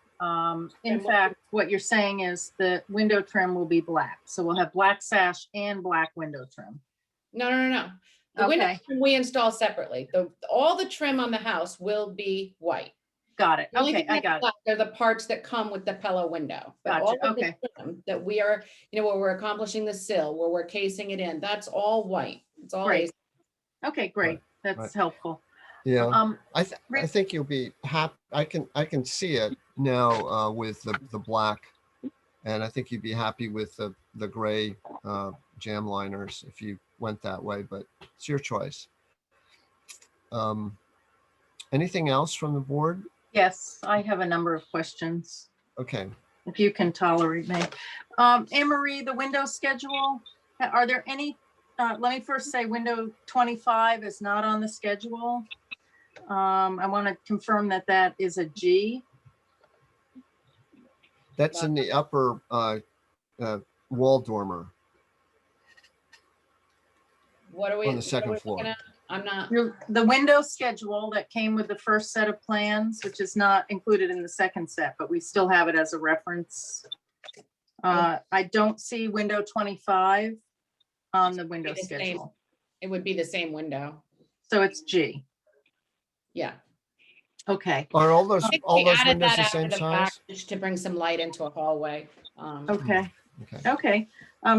In fact, what you're saying is the window trim will be black. So we'll have black sash and black window trim. No. The window trim we install separately. All the trim on the house will be white. Got it. The only Okay, thing I that's got it. black are the parts that come with the pillow window. But Gotcha, all of the okay. trim that we are, where we're accomplishing the sill, where we're casing it in, that's all white. It's all Great. ace. Okay, great. That's Right. helpful. Yeah. I Rick- think you'll be happy. I can see it now with the black, and I think you'd be happy with the gray jam liners if you went that way, but it's your choice. Anything else from the board? Yes, I have a number of questions, Okay. if you can tolerate me. Anne-Marie, the window schedule, are there any, let me first say window 25 is not on the schedule. I want to confirm that is a G. That's in the upper wall dormer What are we on the second looking floor. at? I'm not. The window schedule that came with the first set of plans, which is not included in the second set, but we still have it as a reference. I don't see window 25 on the window the same. schedule. It would be the same window. So it's G. Yeah. Okay. Are all those I think we added windows that the after same the size? package to bring some light into a hallway. Okay. Okay. Okay.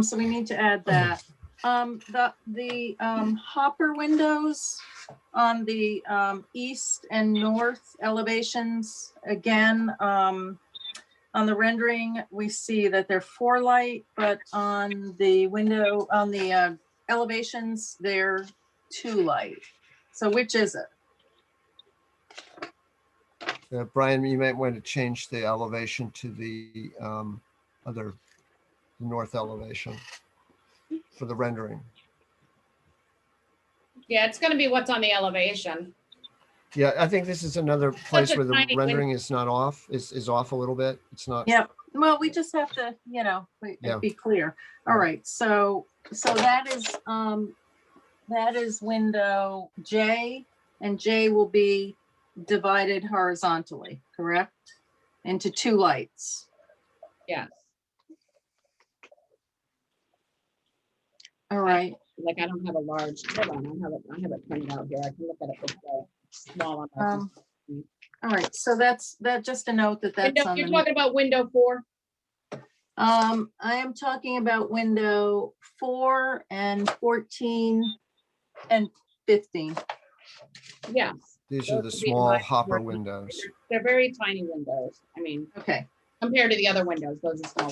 So we need to add that. The hopper windows on the east and north elevations, again, on the rendering, we see that they're 4 light, but on the window, on the elevations, they're 2 light. So which is it? Brian, you might want to change the elevation to the north elevation for the rendering. Yeah, it's gonna be what's on the elevation. Yeah, I think this is another place a where the tiny rendering is not off, is off a little bit. It's not. Yep. Well, we just have to, Yeah. be clear. All right. So that is window J, and J will be divided horizontally, correct? Into 2 lights. Yes. All right. Like I don't have a large, hold on, I have it printed out here. I can look at it this way. Small on my Um, All right, so that's, just a note that that's Window- on You're the, talking about window 4? I am talking about window 4 and 14 and 15. Yes. These are Those the would be small my hopper version. windows. They're very tiny windows. I mean, Okay, compared to the other windows, those are small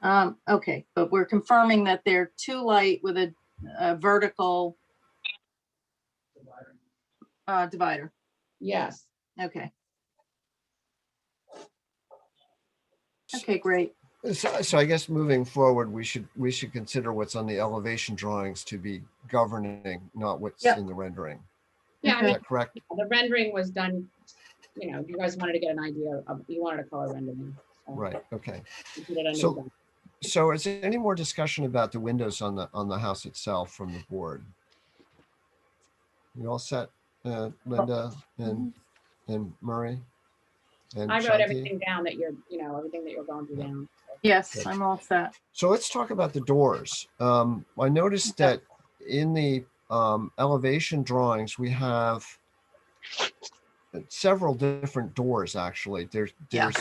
windows. okay, but we're confirming that they're too light with a vertical divider. Yes. Okay. Okay, great. So I guess moving forward, we should consider what's on the elevation drawings to be governing, not what's Yep. in the rendering. Yeah, I Is mean, that correct? the rendering was done, you know, you guys wanted to get an idea of, you wanted a color rendering. So Right, okay. we put it under So- the- So is there any more discussion about the windows on the house itself from the board? You all set, Linda and Murray? And I wrote Shanti? everything down that you're, you know, everything that you're going through Yeah. down. Yes, Good. I'm all set. So let's talk about the doors. I noticed that in the elevation drawings, we have several different doors, actually. Yeah.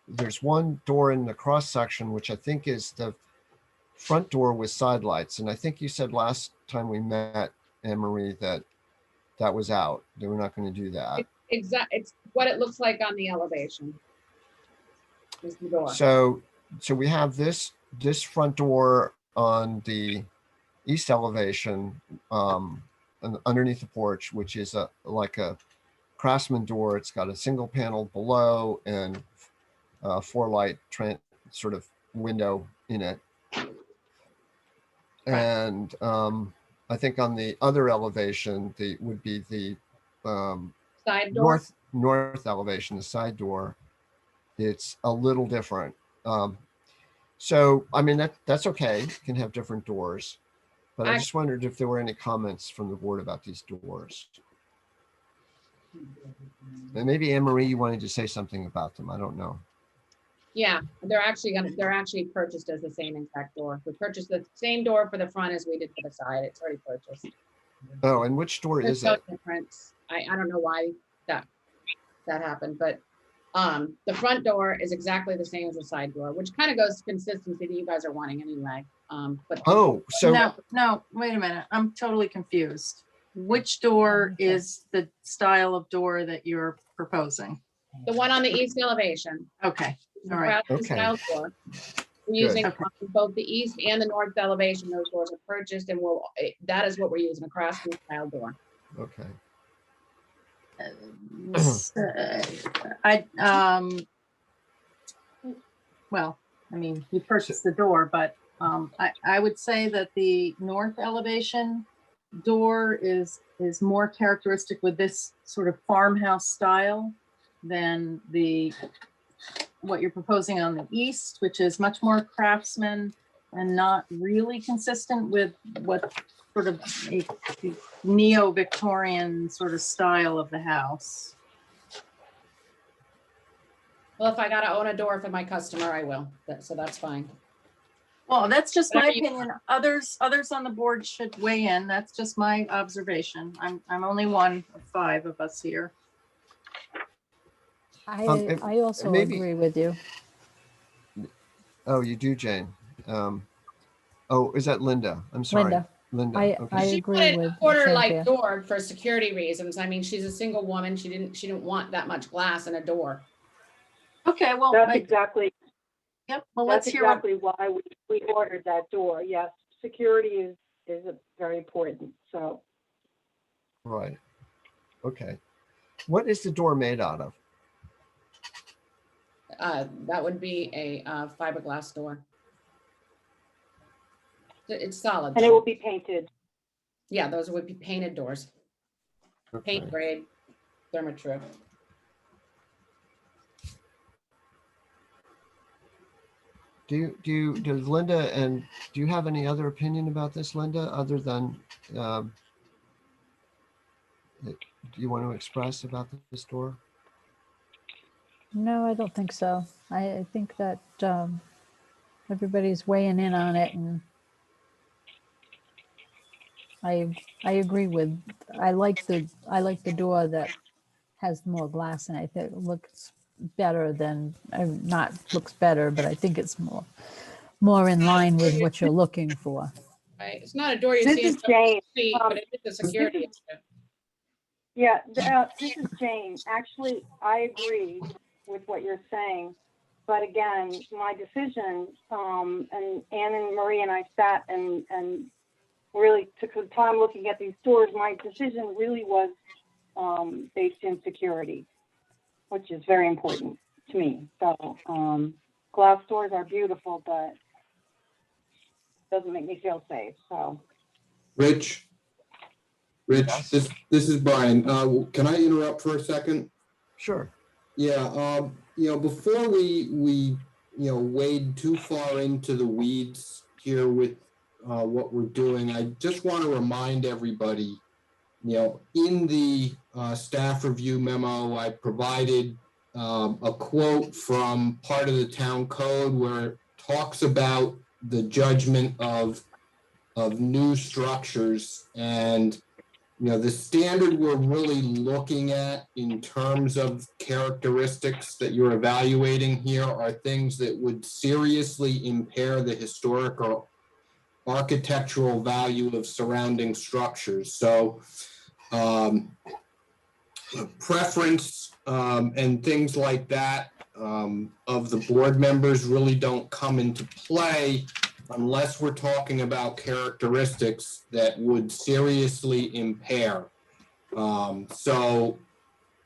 There's one door in the cross section, which I think is the front door with side lights. And I think you said last time we met, Anne Marie, that that was out. They were not going to do that. It's what it looks like on the elevation. Is the door. So we have this front door on the east elevation, and underneath the porch, which is like a craftsman door. It's got a single panel below and a 4-light sort of window in it. And I think on the other elevation, would be the Side door. north elevation, the side door. It's a little different. So I mean that's okay. You can have different doors, but I just wondered if there were any comments from the board about these doors. And maybe Anne Marie, you wanted to say something about them. I don't know. Yeah, they're actually purchased as the same exact door. We purchased the same door for the front as we did for the side. It's already purchased. Oh, and which door There's is no it? difference. I don't know why that happened, but the front door is exactly the same as the side door, which kind of goes to consistency that you guys are wanting anyway. But Oh, so No, wait a minute. I'm totally confused. Which door is the style of door that you're proposing? the one on the east elevation. Okay, all right. Craftsman Okay. style door. We're using Okay. both the east and the north elevation. Those doors are purchased, and that is what we're using, a craftsman style door. okay. Well, I mean, you purchased the door, but I would say that the north elevation door is more characteristic with this sort of farmhouse style than what you're proposing on the east, which is much more craftsman and not really consistent with what sort of a neo-Victorian sort of style of the house. Well, if I gotta own a door for my customer, I will. So that's fine. Well, that's just my Whatever you opinion. Others on the board should weigh in. That's just my observation. I'm only one of 5 of us here. I also maybe- agree with you. Oh, you do, Jane. Oh, is that Linda? I'm sorry. Linda, Linda. I Okay. She agree wanted with a quarter Cynthia. light door for security reasons. I mean, she's a single woman. She didn't want that much glass in a door. Okay, well, That's exactly, yep, well, let's that's hear what, exactly why we ordered that door. Yes, security is very important, so. Right. Okay. What is the door made out of? That would be a fiberglass door. It's solid. And it will be painted. Yeah, those would be painted doors, Okay. paint grade, Therma-Tru. Does Linda, and do you have any other opinion about this, Linda, other than do you want to express about this door? No, I don't think so. I think that everybody's weighing in on it, and I agree with. I like the door that has more glass in it. I think it looks better than, not looks better, but I think it's more in line with what you're looking for. Right, it's not a door you This see in is the Jane. street, Um, but it is a security is- issue. Yeah, this is Jane. Actually, I agree with what you're saying. But again, my decision, and Anne and Marie and I sat and really took some time looking at these doors. My decision really was based in security, which is very important to me. So glass doors are beautiful, but doesn't make me feel safe. So Rich, Yes. this is Brian. Can I interrupt for a second? Sure. Yeah, before we wade too far into the weeds here with what we're doing, I just want to remind everybody, in the staff review memo, I provided a quote from part of the town code where it talks about the judgment of new structures. And the standard we're really looking at in terms of characteristics that you're evaluating here are things that would seriously impair the historic or architectural value of surrounding structures. So preference and things like that of the board members really don't come into play unless we're talking about characteristics that would seriously impair. So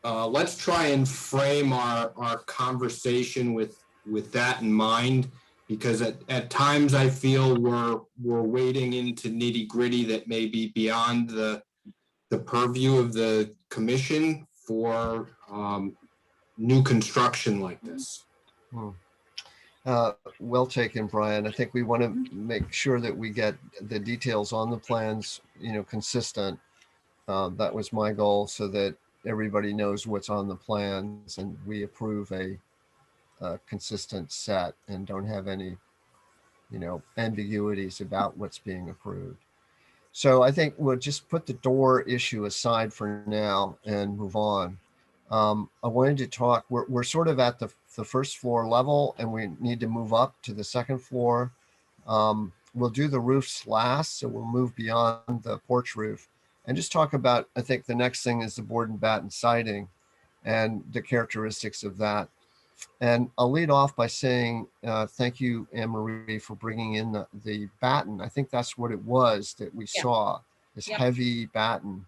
let's try and frame our conversation with that in mind, because at times I feel we're wading into nitty gritty that may be beyond the purview of the commission for new construction like this. Well taken, Brian. I think we want to make sure that we get the details on the plans, consistent. That was my goal, so that everybody knows what's on the plans and we approve a consistent set and don't have any, ambiguities about what's being approved. So I think we'll just put the door issue aside for now and move on. I wanted to talk, we're sort of at the first floor level and we need to move up to the second floor. We'll do the roofs last, so we'll move beyond the porch roof and just talk about, I think the next thing is the board and batten siding and the characteristics of that. And I'll lead off by saying thank you, Anne Marie, for bringing in the batten. I think that's what it was that we saw, this heavy batten.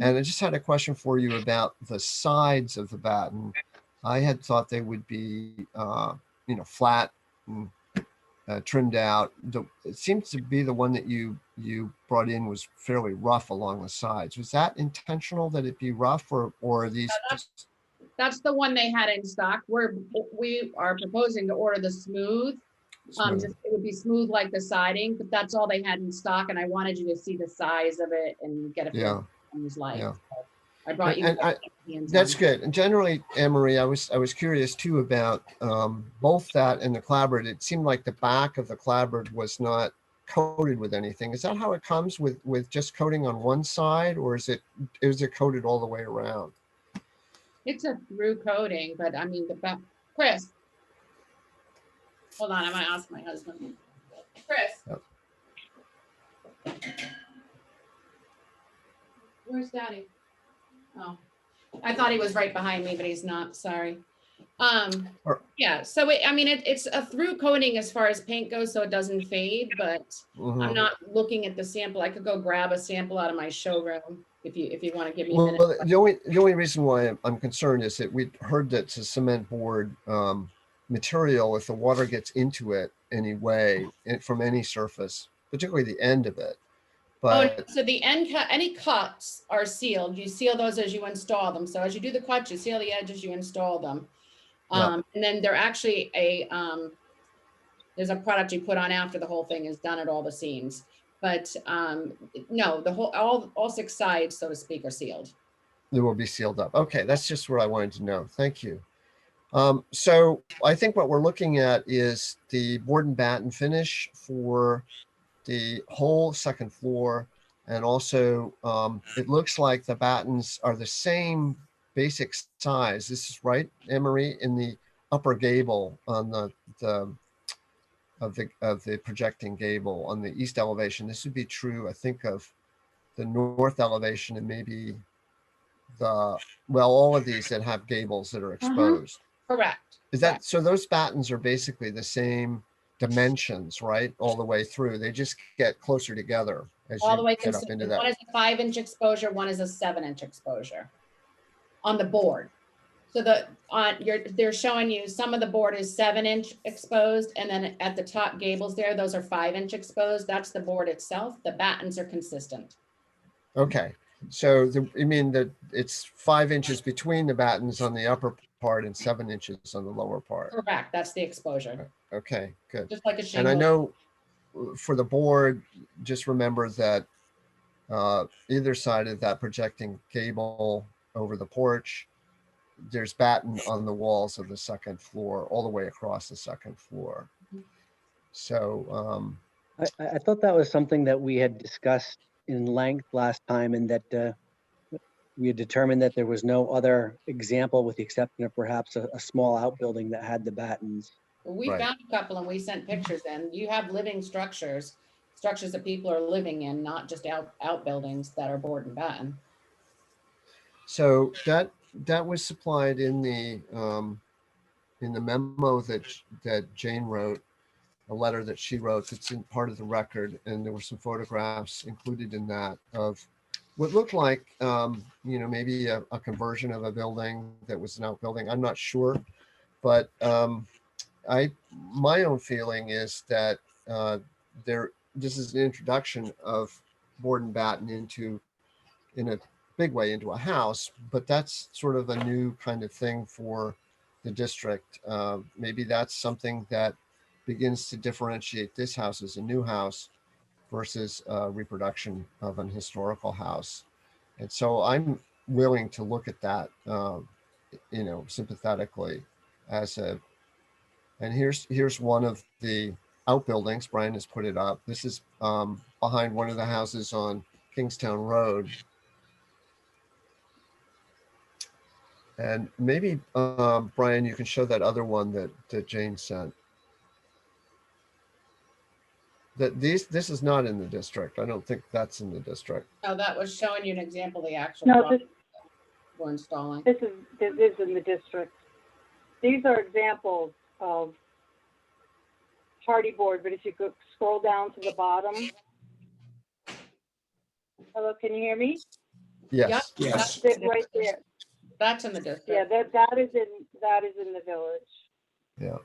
And I just had a question for you about the sides of the batten. I had thought they would be, flat and trimmed out. It seems to be the one that you brought in was fairly rough along the sides. Was that intentional that it be rough, or are these just... That's the one they had in stock. We are proposing to order the smooth. Smooth. Just it would be smooth like the siding, but that's all they had in stock, and I wanted you to see the size of it and get a feel what it was like. Yeah. So I brought you. That's good. And generally, Anne Marie, I was curious too about both that and the clapboard. It seemed like the back of the clapboard was not coated with anything. Is that how it comes with just coating on one side, or is it coated all the way around? It's a through coating, but I mean the back. Chris, hold on. I might ask my husband. Chris, where's Daddy? Oh, I thought he was right behind me, but he's not. Sorry. Yeah. So it's a through coating as far as paint goes, so it doesn't fade. But I'm not looking at the sample. I could go grab a sample out of my showroom if you want to give me a minute. Well, the only reason why I'm concerned is that we heard that it's a cement board material. If the water gets into it anyway, from any surface, particularly the end of it. But so the end cut, any cuts are sealed. You seal those as you install them. So as you do the cuts, you seal the edges, you install them. And then they're actually there's a product you put on after the whole thing is done at all the seams. But no, the whole all six sides, so to speak, are sealed. They will be sealed up. Okay, that's just what I wanted to know. Thank you. So I think what we're looking at is the board and batten finish for the whole second floor. And also it looks like the battens are the same basic size. This is right, Emery, in the upper gable on the of the projecting gable on the east elevation. This would be true, I think, of the north elevation and maybe all of these that have gables that are exposed. Correct. Is that so? Those battens are basically the same dimensions, right? All the way through. They just get closer together as All the you way get up into consistent. that. One is a 5-inch exposure, one is a 7-inch exposure on the board. So they're showing you some of the board is 7-inch exposed, and then at the top gables there, those are 5-inch exposed. That's the board itself. The battens are consistent. Okay, so you mean that it's 5 inches between the battens on the upper part and 7 inches on the lower part. Correct. That's the exposure. Okay, good. Just like a And I shingle. know for the board, just remember that either side of that projecting gable over the porch, there's batten on the walls of the second floor, all the way across the second floor. So, I thought that was something that we had discussed in length last time, and that we had determined that there was no other example with the exception of perhaps a small outbuilding that had the battens. We Right. found a couple and we sent pictures in. You have living structures that people are living in, not just outbuildings that are board and batten. so that was supplied in the memo that Jane wrote, a letter that she wrote that's in part of the record, and there were some photographs included in that of what looked like maybe a conversion of a building that was an outbuilding. I'm not sure, but my own feeling is that this is an introduction of board and batten in a big way into a house, but that's sort of a new kind of thing for the district. Maybe that's something that begins to differentiate this house as a new house versus a reproduction of an historical house. And so I'm willing to look at that, sympathetically and here's one of the outbuildings. Brian has put it up. This is behind one of the houses on Kingstown Road. And maybe, Brian, you can show that other one that Jane sent. This is not in the district. I don't think that's in the district. Oh, that was showing you an example of the actual No, product we're installing. this is in the district. These are examples of party board, but if you could scroll down to the bottom. Hello, can you hear me? Yes. Yes. That's it right there. That's in the district. Yeah, that is in the village. Yeah.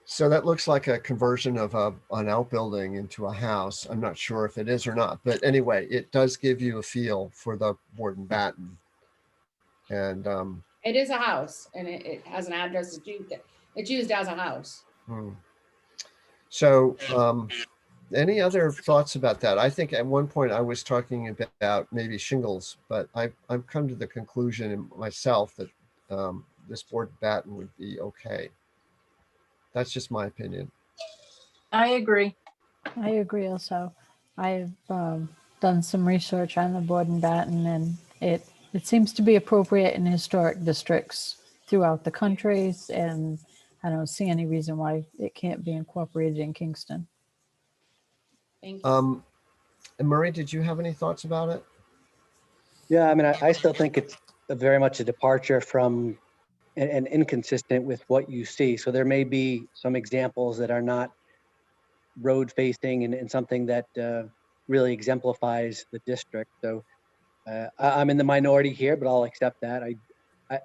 So that looks like a conversion of an outbuilding into a house. I'm not sure if it is or not, but anyway, it does give you a feel for the board and batten. And It is a house and it has an address. It's used as a house. So any other thoughts about that? I think at one point I was talking about maybe shingles, but I've come to the conclusion in myself that this board and batten would be okay. That's just my opinion. I agree. I agree also. I've done some research on the board and batten, and it seems to be appropriate in historic districts throughout the countries, and I don't see any reason why it can't be incorporated in Kingston. Thank you. And Murray, did you have any thoughts about it? Yeah, I mean, I still think it's very much a departure from and inconsistent with what you see. So there may be some examples that are not road facing and something that really exemplifies the district. So I'm in the minority here, but I'll accept that.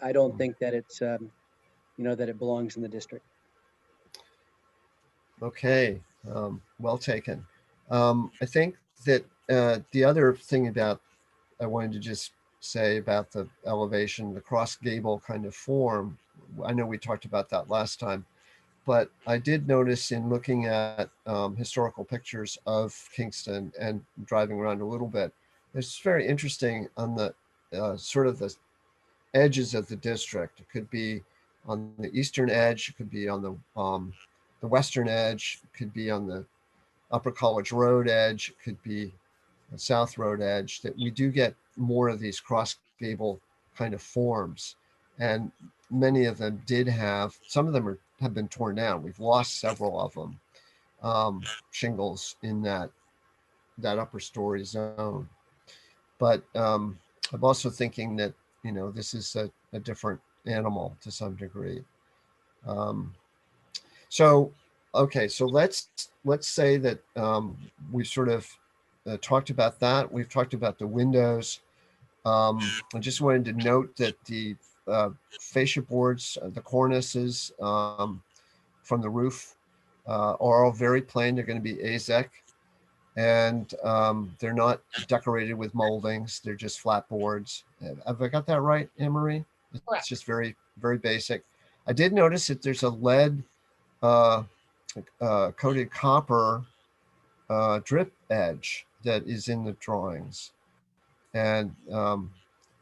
I don't think that it's, that it belongs in the district. Okay, well taken. I think that the other thing I wanted to just say about the elevation, the cross gable kind of form, I know we talked about that last time, but I did notice in looking at historical pictures of Kingston and driving around a little bit, it's very interesting on the sort of the edges of the district. It could be on the eastern edge, it could be on the western edge, it could be on the Upper College Road edge, it could be South Road edge, that we do get more of these cross gable kind of forms. And many of them did have, some of them have been torn down. We've lost several of them, shingles in that upper story zone. But I'm also thinking that, this is a different animal to some degree. So, okay, so let's say that we sort of talked about that. We've talked about the windows. I just wanted to note that the fascia boards, the cornices from the roof are all very plain. They're going to be AZEC, and they're not decorated with moldings. They're just flat boards. Have I got that right, Anne-Marie? It's Correct. just very, very basic. I did notice that there's a lead coated copper drip edge that is in the drawings, and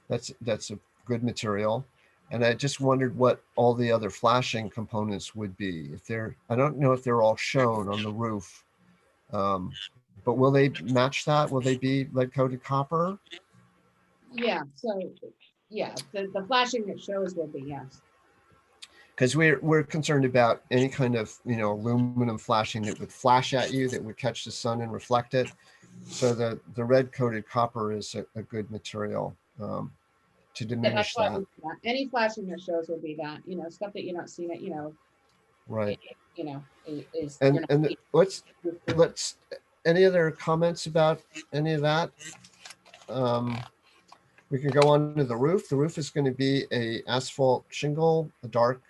that's a good material. And I just wondered what all the other flashing components would be. If they're, I don't know if they're all shown on the roof, but will they match that? Will they be lead coated copper? Yeah, so, yeah, the flashing that shows will be, yes. Because we're concerned about any kind of aluminum flashing that would flash at you, that would catch the sun and reflect it. So the red coated copper is a good material to Yeah, diminish that's why that. we do that. Any flashing that shows will be that, stuff that you're not seeing it, Right. is. And let's any other comments about any of that? We can go on to the roof. The roof is going to be a asphalt shingle, a dark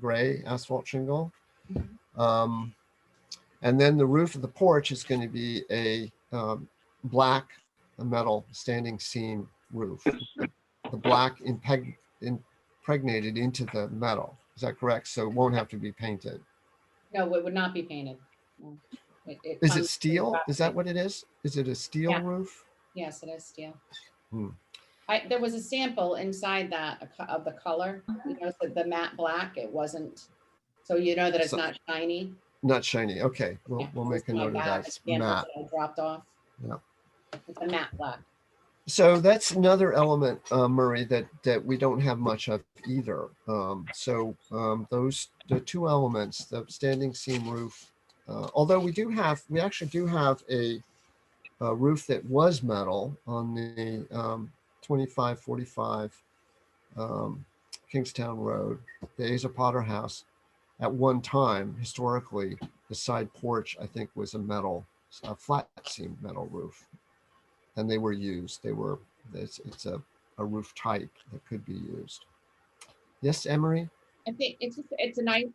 gray asphalt shingle. And then the roof of the porch is going to be a black metal standing seam roof. The black impregnated into the metal. Is that correct? So it won't have to be painted. No, it would not be painted. No. Is comes it with steel? that. Is that what it is? Is it a steel Yeah. roof? Yes, it is steel. Hmm. There was a sample inside that of the color, so the matte black, it wasn't, so that it's So- not shiny. Not shiny. Okay, we'll Yeah, make it's a note of not that. the It's samples matte. that I dropped off. Yeah. It's a matte black. So that's another element, Murray, that we don't have much of either. Those the two elements, the standing seam roof. Although we actually do have a roof that was metal on the 2545 Kingstown Road, the Asa Potter House. At one time, historically, the side porch, I think, was a flat seam metal roof. And they were used. It's a roof type that could be used. Yes, Emery? I think it's a nice,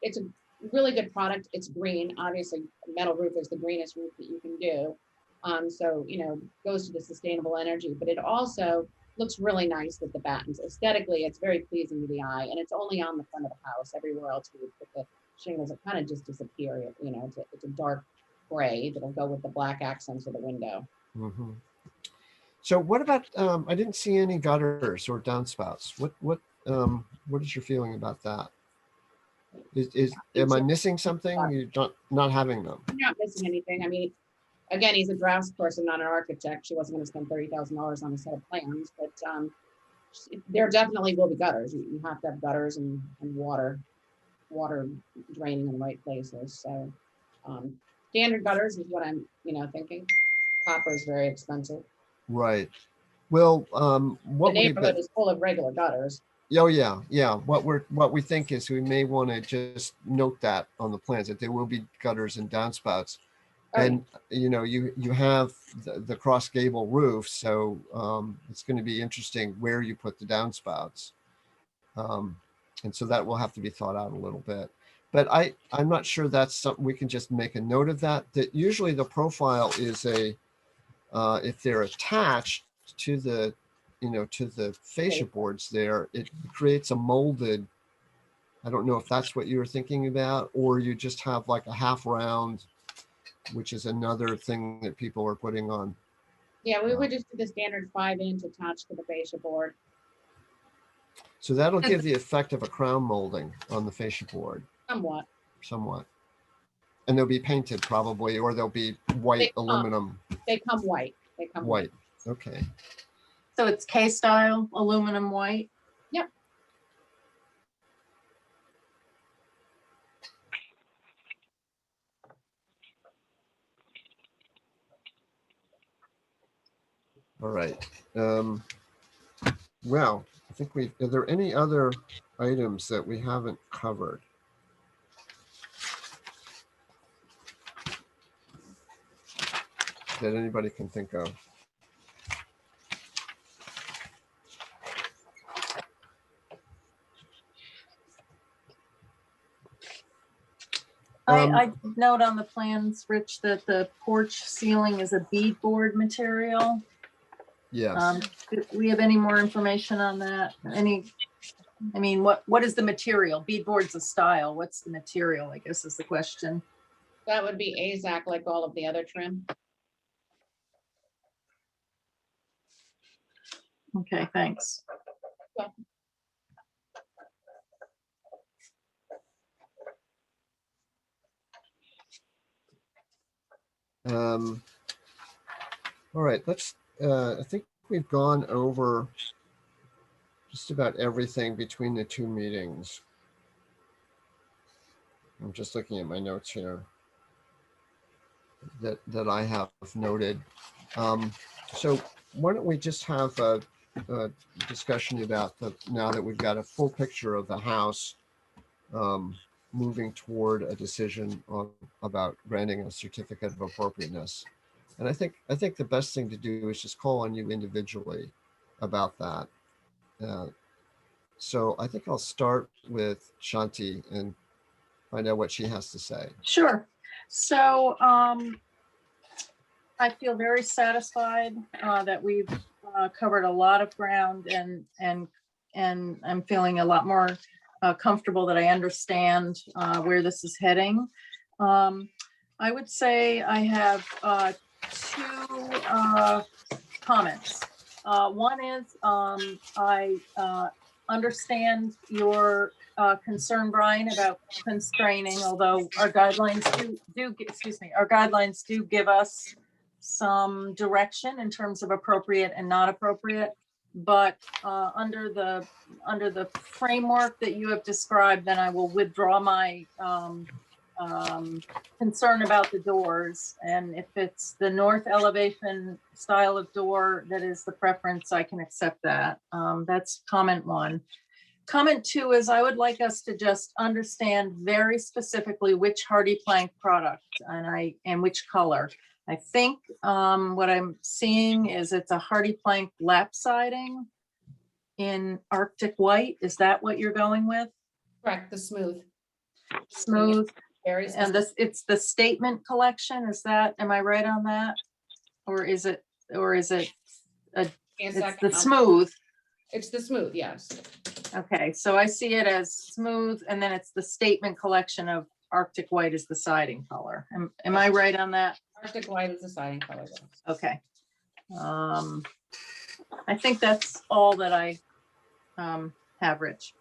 it's a really good product. It's green. Obviously, metal roof is the greenest roof that you can do. So, goes to the sustainable energy, but it also looks really nice with the battens. Aesthetically, it's very pleasing to the eye, and it's only on the front of the house. Everywhere else we put the shingles, it kind of just disappear. It's a dark gray that'll go with the black accents of the window. Mm-hmm. So what about, I didn't see any gutters or downspouts. What is your feeling about that? Am I missing something? You're not having them? I'm not missing anything. I mean, again, he's a drafts person, not an architect. She wasn't going to spend $30,000 on a set of plans, but there definitely will be gutters. You have to have gutters and water draining in the right places. So standard gutters is what I'm, thinking. Copper is very expensive. Right. Well, The neighborhood is full of regular gutters. Oh yeah. What we think is we may want to just note that on the plans that there will be gutters and downspouts. And you have the cross gable roof, so it's going to be interesting where you put the downspouts, and so that will have to be thought out a little bit. But I'm not sure that's something we can just make a note of that. That usually the profile is if they're attached to the fascia boards there, it creates a molded. I don't know if that's what you were thinking about, or you just have like a half round, which is another thing that people are putting on. Yeah, we would just do the standard 5-inch attached to the fascia board. So that'll give the effect of a crown molding on the fascia board. Somewhat. And they'll be painted probably, or they'll be white aluminum. They come white. They come white. Okay. So it's K-style aluminum white? Yep. All right. Well, I think are there any other items that we haven't covered? That anybody can think of? I note on the plans, Rich, that the porch ceiling is a beadboard material. Yes. Do we have any more information on that? I mean, what is the material? Beadboard's a style. What's the material, I guess is the question. That would be AZAC like all of the other trim. Okay, thanks. All right, I think we've gone over just about everything between the two meetings. I'm just looking at my notes here that I have noted. So why don't we just have a discussion about now that we've got a full picture of the house, moving toward a decision about granting a certificate of appropriateness. And I think the best thing to do is just call on you individually about that. So I think I'll start with Shanti and find out what she has to say. Sure. So I feel very satisfied that we've covered a lot of ground, and I'm feeling a lot more comfortable that I understand where this is heading. I would say I have two comments. One is I understand your concern, Brian, about constraining, although our guidelines our guidelines do give us some direction in terms of appropriate and not appropriate. But under the framework that you have described, then I will withdraw my concern about the doors. And if it's the north elevation style of door that is the preference, I can accept that. That's comment one. Comment two is I would like us to just understand very specifically which Hardy Plank product and which color. I think what I'm seeing is it's a Hardy Plank lap siding in Arctic White. Is that what you're going with? Correct, the smooth. Smooth. Very And it's the statement collection. Is that, am I right on that? Or is it it's the smooth? It's the smooth, yes. Okay, so I see it as smooth, and then it's the statement collection of Arctic White is the siding color. Am I right on that? Arctic White is the siding color. Yes. Okay. I think that's all that I have, Rich.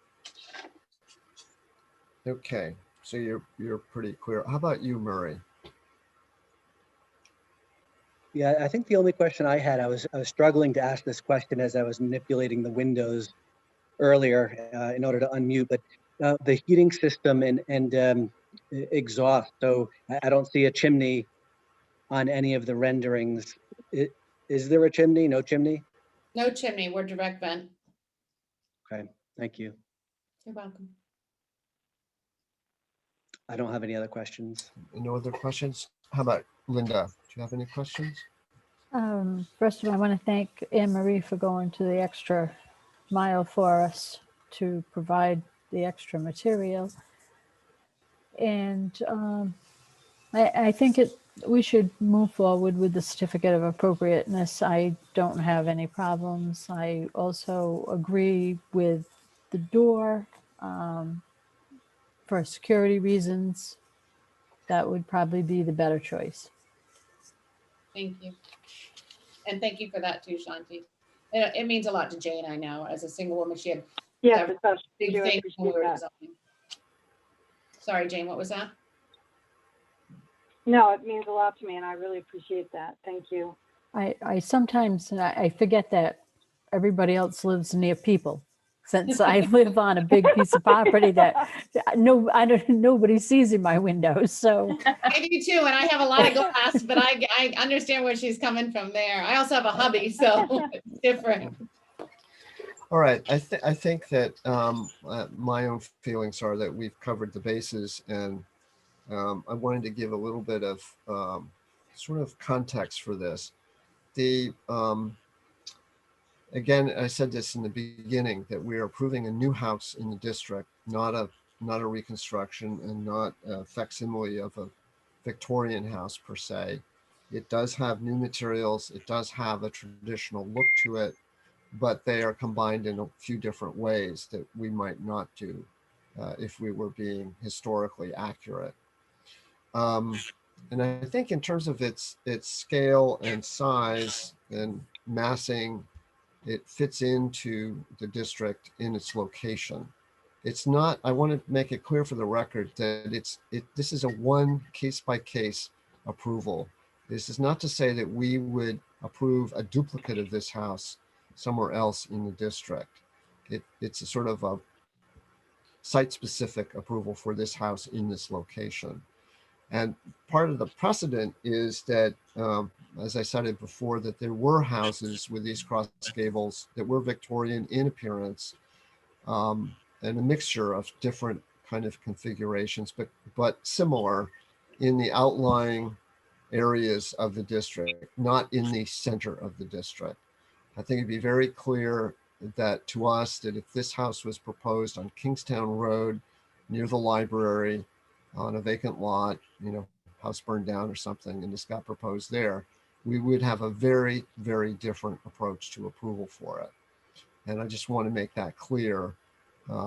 Okay, so you're pretty clear. How about you, Murray? Yeah, I think the only question I had, I was struggling to ask this question as I was manipulating the windows earlier in order to unmute, but the heating system and exhaust. So I don't see a chimney on any of the renderings. Is there a chimney? No chimney? No chimney, we're direct vent. Okay, thank you. You're welcome. I don't have any other questions. No other questions? How about Linda? Do you have any questions? First of all, I want to thank Anne Marie for going to the extra mile for us to provide the extra material. And I think we should move forward with the certificate of appropriateness. I don't have any problems. I also agree with the door for security reasons. That would probably be the better choice. Thank you. And thank you for that too, Shanti. It means a lot to Jane, I know. As a single woman, she had Yes, it does. big I things when we were appreciate that. designing. Sorry, Jane, what was that? No, it means a lot to me, and I really appreciate that. Thank you. I sometimes, I forget that everybody else lives near people. Since I live on a big piece of property that nobody sees in my windows, so. I do too, and I have a lot of glass, but I understand where she's coming from there. I also have a hubby, so it's different. All right, I think that my own feelings are that we've covered the bases, and I wanted to give a little bit of sort of context for this. The again, I said this in the beginning, that we are approving a new house in the district, not a reconstruction and not a facsimile of a Victorian house per se. It does have new materials. It does have a traditional look to it, but they are combined in a few different ways that we might not do if we were being historically accurate. And I think in terms of its scale and size and massing, it fits into the district in its location. It's not, I want to make it clear for the record that this is a one case by case approval. This is not to say that we would approve a duplicate of this house somewhere else in the district. It's a sort of a site-specific approval for this house in this location. And part of the precedent is that, as I cited before, that there were houses with these cross gables that were Victorian in appearance, and a mixture of different kind of configurations, but similar in the outlying areas of the district, not in the center of the district. I think it'd be very clear that to us that if this house was proposed on Kingstown Road near the library on a vacant lot, house burned down or something, and this got proposed there, we would have a very, very different approach to approval for it. And I just want to make that clear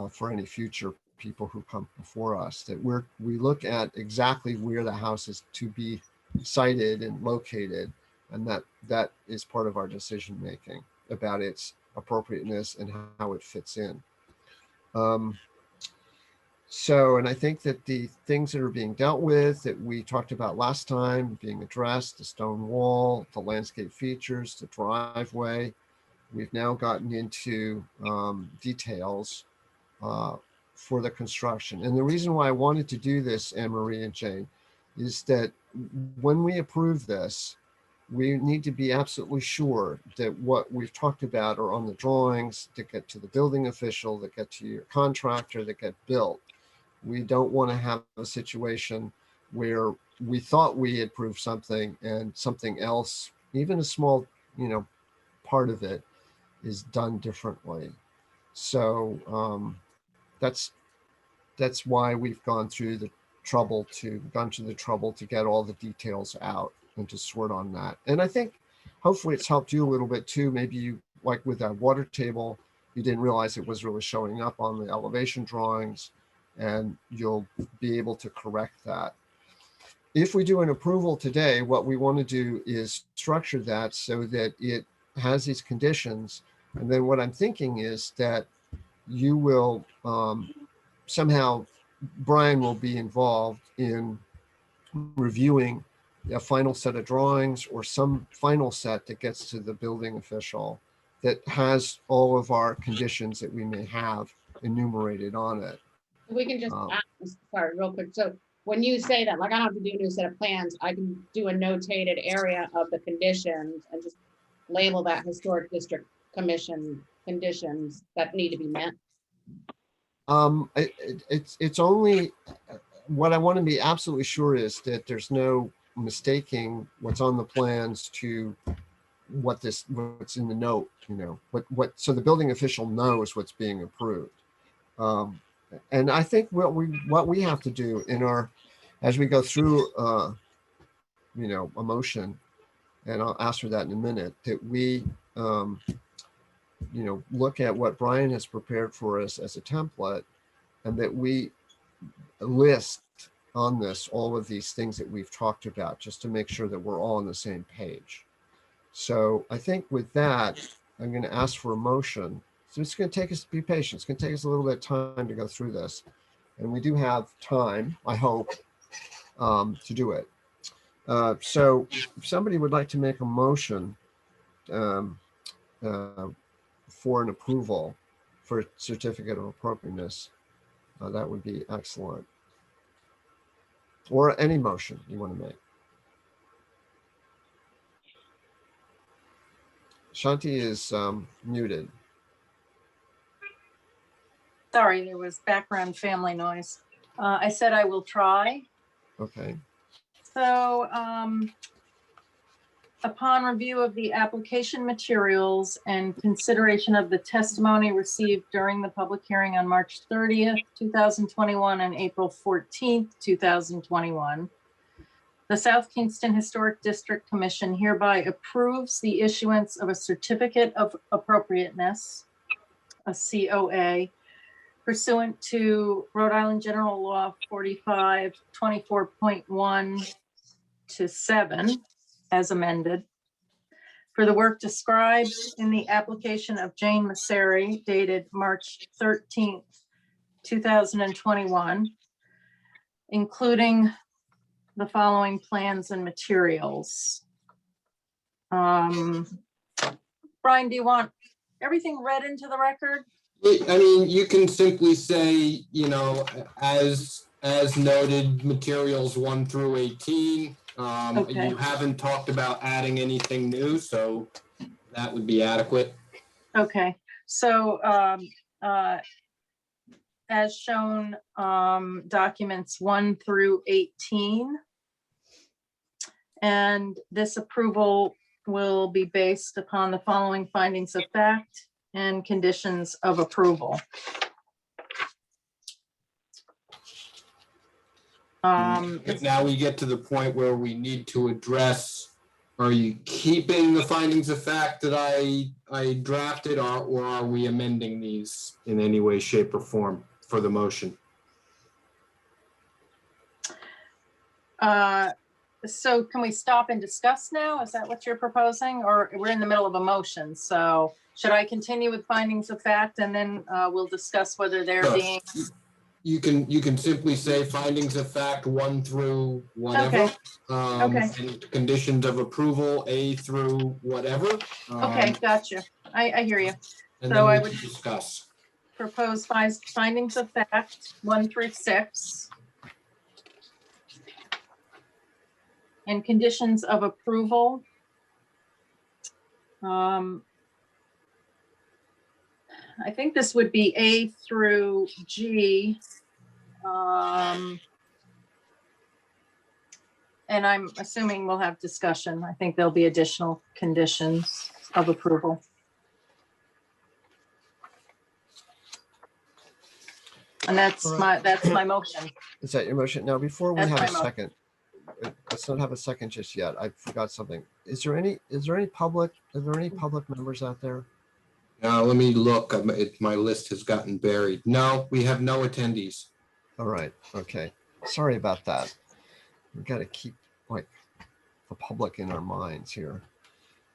for any future people who come before us, that we look at exactly where the house is to be sited and located, and that is part of our decision making about its appropriateness and how it fits in. And I think that the things that are being dealt with that we talked about last time being addressed, the stone wall, the landscape features, the driveway, we've now gotten into details for the construction. And the reason why I wanted to do this, Anne Marie and Jane, is that when we approve this, we need to be absolutely sure that what we've talked about are on the drawings that get to the building official, that get to your contractor, that get built. We don't want to have a situation where we thought we had proved something and something else, even a small, part of it, is done differently. So that's why we've gone through the trouble to get all the details out and to sort on that. And I think hopefully it's helped you a little bit too. Maybe you, like with that water table, you didn't realize it was really showing up on the elevation drawings, and you'll be able to correct that. If we do an approval today, what we want to do is structure that so that it has these conditions. And then what I'm thinking is that you will somehow, Brian will be involved in reviewing a final set of drawings or some final set that gets to the building official that has all of our conditions that we may have enumerated on it. We can just, sorry, real quick. So when you say that, like I don't have to do a new set of plans, I can do a notated area of the conditions and just label that historic district commission conditions that need to be met. It's only, what I want to be absolutely sure is that there's no mistaking what's on the plans to what's in the note, so the building official knows what's being approved. And I think what we have to do as we go through a motion, and I'll ask for that in a minute, that we look at what Brian has prepared for us as a template, and that we list on this all of these things that we've talked about, just to make sure that we're all on the same page. So I think with that, I'm going to ask for a motion. So it's going to take us, be patient. It's going to take us a little bit of time to go through this. And we do have time, I hope, to do it. So if somebody would like to make a motion um, uh, for an approval for a certificate of appropriateness, that would be excellent. Or any motion you want to make. Shanti is muted. Sorry, there was background family noise. I said I will try. Okay. So upon review of the application materials and consideration of the testimony received during the public hearing on March 30th, 2021 and April 14th, 2021, the South Kingston Historic District Commission hereby approves the issuance of a certificate of appropriateness, a COA, pursuant to Rhode Island General Law 45, 24.1 to 7, as amended, for the work described in the application of Jane Masseri dated March 13th, 2021, including the following plans and materials. Brian, do you want everything read into the record? I mean, you can simply say, you know, as noted, materials 1 through 18. Okay. You haven't talked about adding anything new, so that would be adequate. Okay, so as shown, documents 1 through 18. And this approval will be based upon the following findings of fact and conditions of approval. Now we get to the point where we need to address, are you keeping the findings of fact that I drafted, or are we amending these in any way, shape, or form for the motion? So can we stop and discuss now? Is that what you're proposing? Or we're in the middle of a motion, so should I continue with findings of fact and then we'll discuss whether they're Sure. being? You can simply say findings of fact 1 through whatever. Okay. Okay. And conditions of approval A through whatever. Okay, gotcha. I hear you. And So then I we would can discuss. propose findings of fact 1 through 6. And conditions of approval. I think this would be A through G. And I'm assuming we'll have discussion. I think there'll be additional conditions of approval. And that's my motion. Is that your motion? Now, before we That's have a my motion. second, let's not have a second just yet. I forgot something. Is there any public, are there any public members out there? Now, let me look. My list has gotten buried. No, we have no attendees. All right. Okay. Sorry about that. We got to keep like the public in our minds here.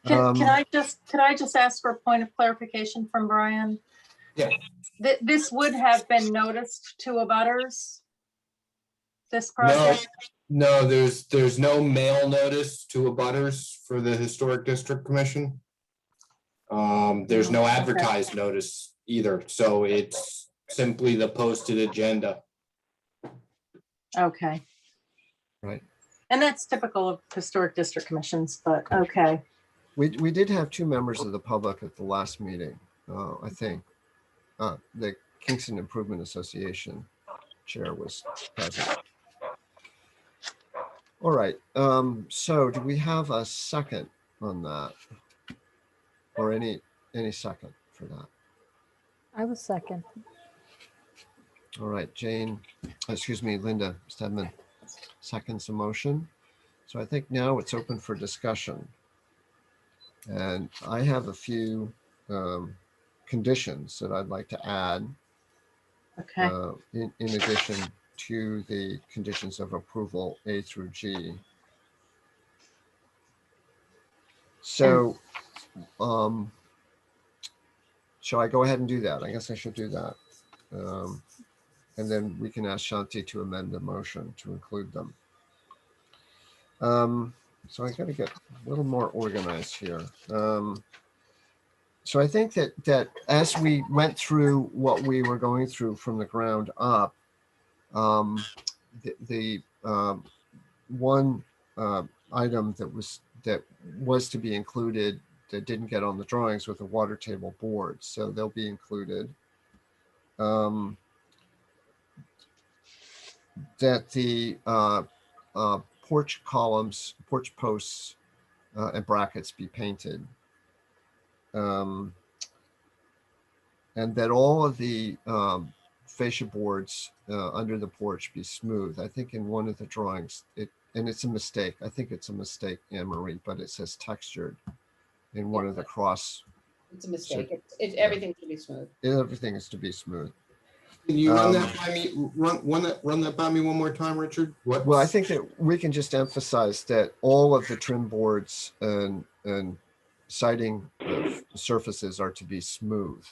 Can I just ask for a point of clarification from Brian? Yeah. This would have been noticed to abutters? This project? No, there's no mail notice to abutters for the Historic District Commission. There's no advertised notice either, so it's simply the posted agenda. Okay. Right. And that's typical of historic district commissions, but okay. We did have 2 members of the public at the last meeting, I think. The Kingston Improvement Association chair was present. All right. So do we have a second on that? Or any second for that? I was second. All right, Linda Stedman seconds the motion. So I think now it's open for discussion. And I have a few conditions that I'd like to add Okay. in addition to the conditions of approval A through G. So shall I go ahead and do that? I guess I should do that. And then we can ask Shanti to amend the motion to include them. So I gotta get a little more organized here. So I think that as we went through what we were going through from the ground up, the one item that was to be included that didn't get on the drawings with the water table boards, so they'll be included. That the porch columns, porch posts, and brackets be painted. And that all of the fascia boards under the porch be smooth. I think in one of the drawings, and it's a mistake. I think it's a mistake, Anne Marie, but it says textured in one of the cross. It's a mistake. Everything should be smooth. Everything is to be smooth. Can you run that by me? Run that by me one more time, Richard? What? Well, I think that we can just emphasize that all of the trim boards and siding surfaces are to be smooth.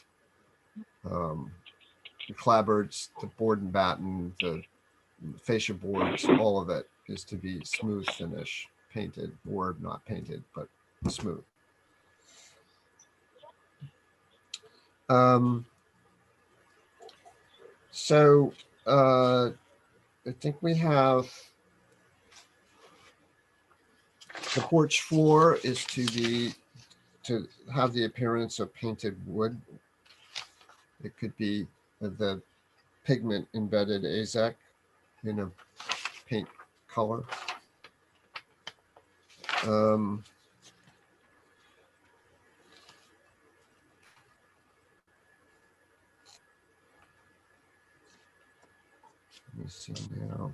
The clapboards, the board and batten, the fascia boards, all of it is to be smooth finish, painted or not painted, but smooth. So I think we have the porch floor is to have the appearance of painted wood. It could be the pigment embedded AZEC in a paint color. Let me see now.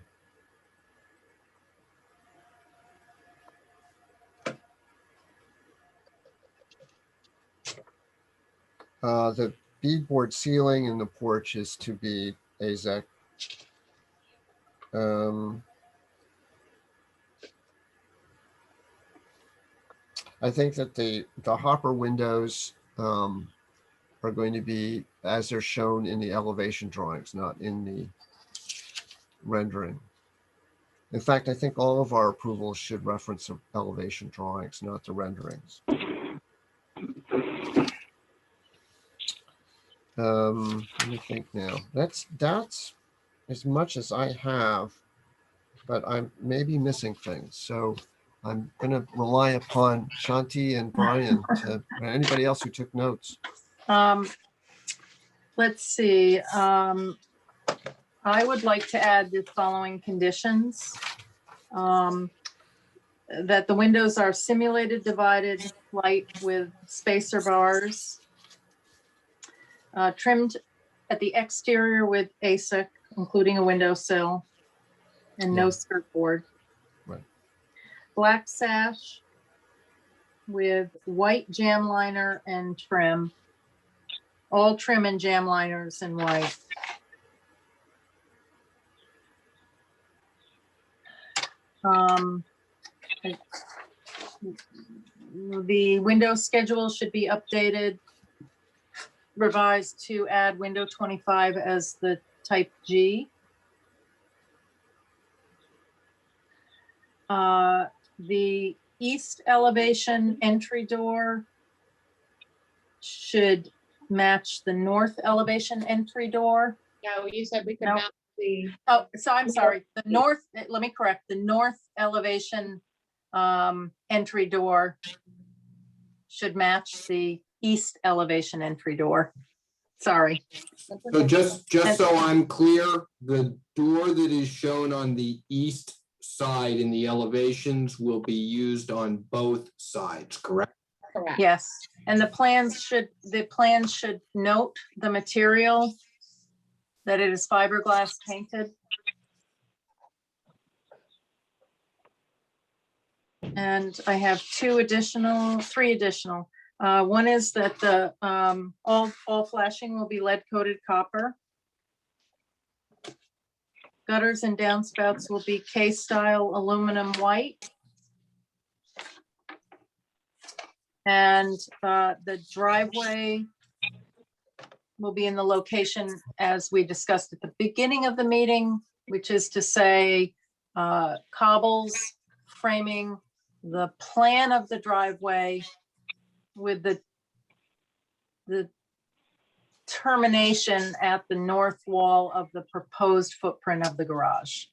The beadboard ceiling in the porch is to be AZEC. I think that the hopper windows are going to be as they're shown in the elevation drawings, not in the rendering. In fact, I think all of our approvals should reference the elevation drawings, not the renderings. Let me think now. That's as much as I have, but I'm maybe missing things. So I'm going to rely upon Shanti and Brian to anybody else who took notes. Let's see. I would like to add the following conditions. That the windows are simulated divided light with spacer bars. Trimmed at the exterior with ASIC, including a windowsill and no skirt board. Right. Black sash with white jam liner and trim. All trim and jam liners in white. The window schedule should be updated, revised to add window 25 as the type G. The east elevation entry door should match the north elevation entry door. No, you said we could No. mount the, Oh, so I'm sorry, the north, let me correct, the north elevation entry door should match the east elevation entry door. Sorry. So just so I'm clear, the door that is shown on the east side in the elevations will be used on both sides, correct? correct. Yes, and the plans should note the material, that it is fiberglass painted. And I have three additional. One is that the all flashing will be lead coated copper. Gutters and downspouts will be K-style aluminum white. And the driveway will be in the location as we discussed at the beginning of the meeting, which is to say cobbles framing the plan of the driveway with the termination at the north wall of the proposed footprint of the garage.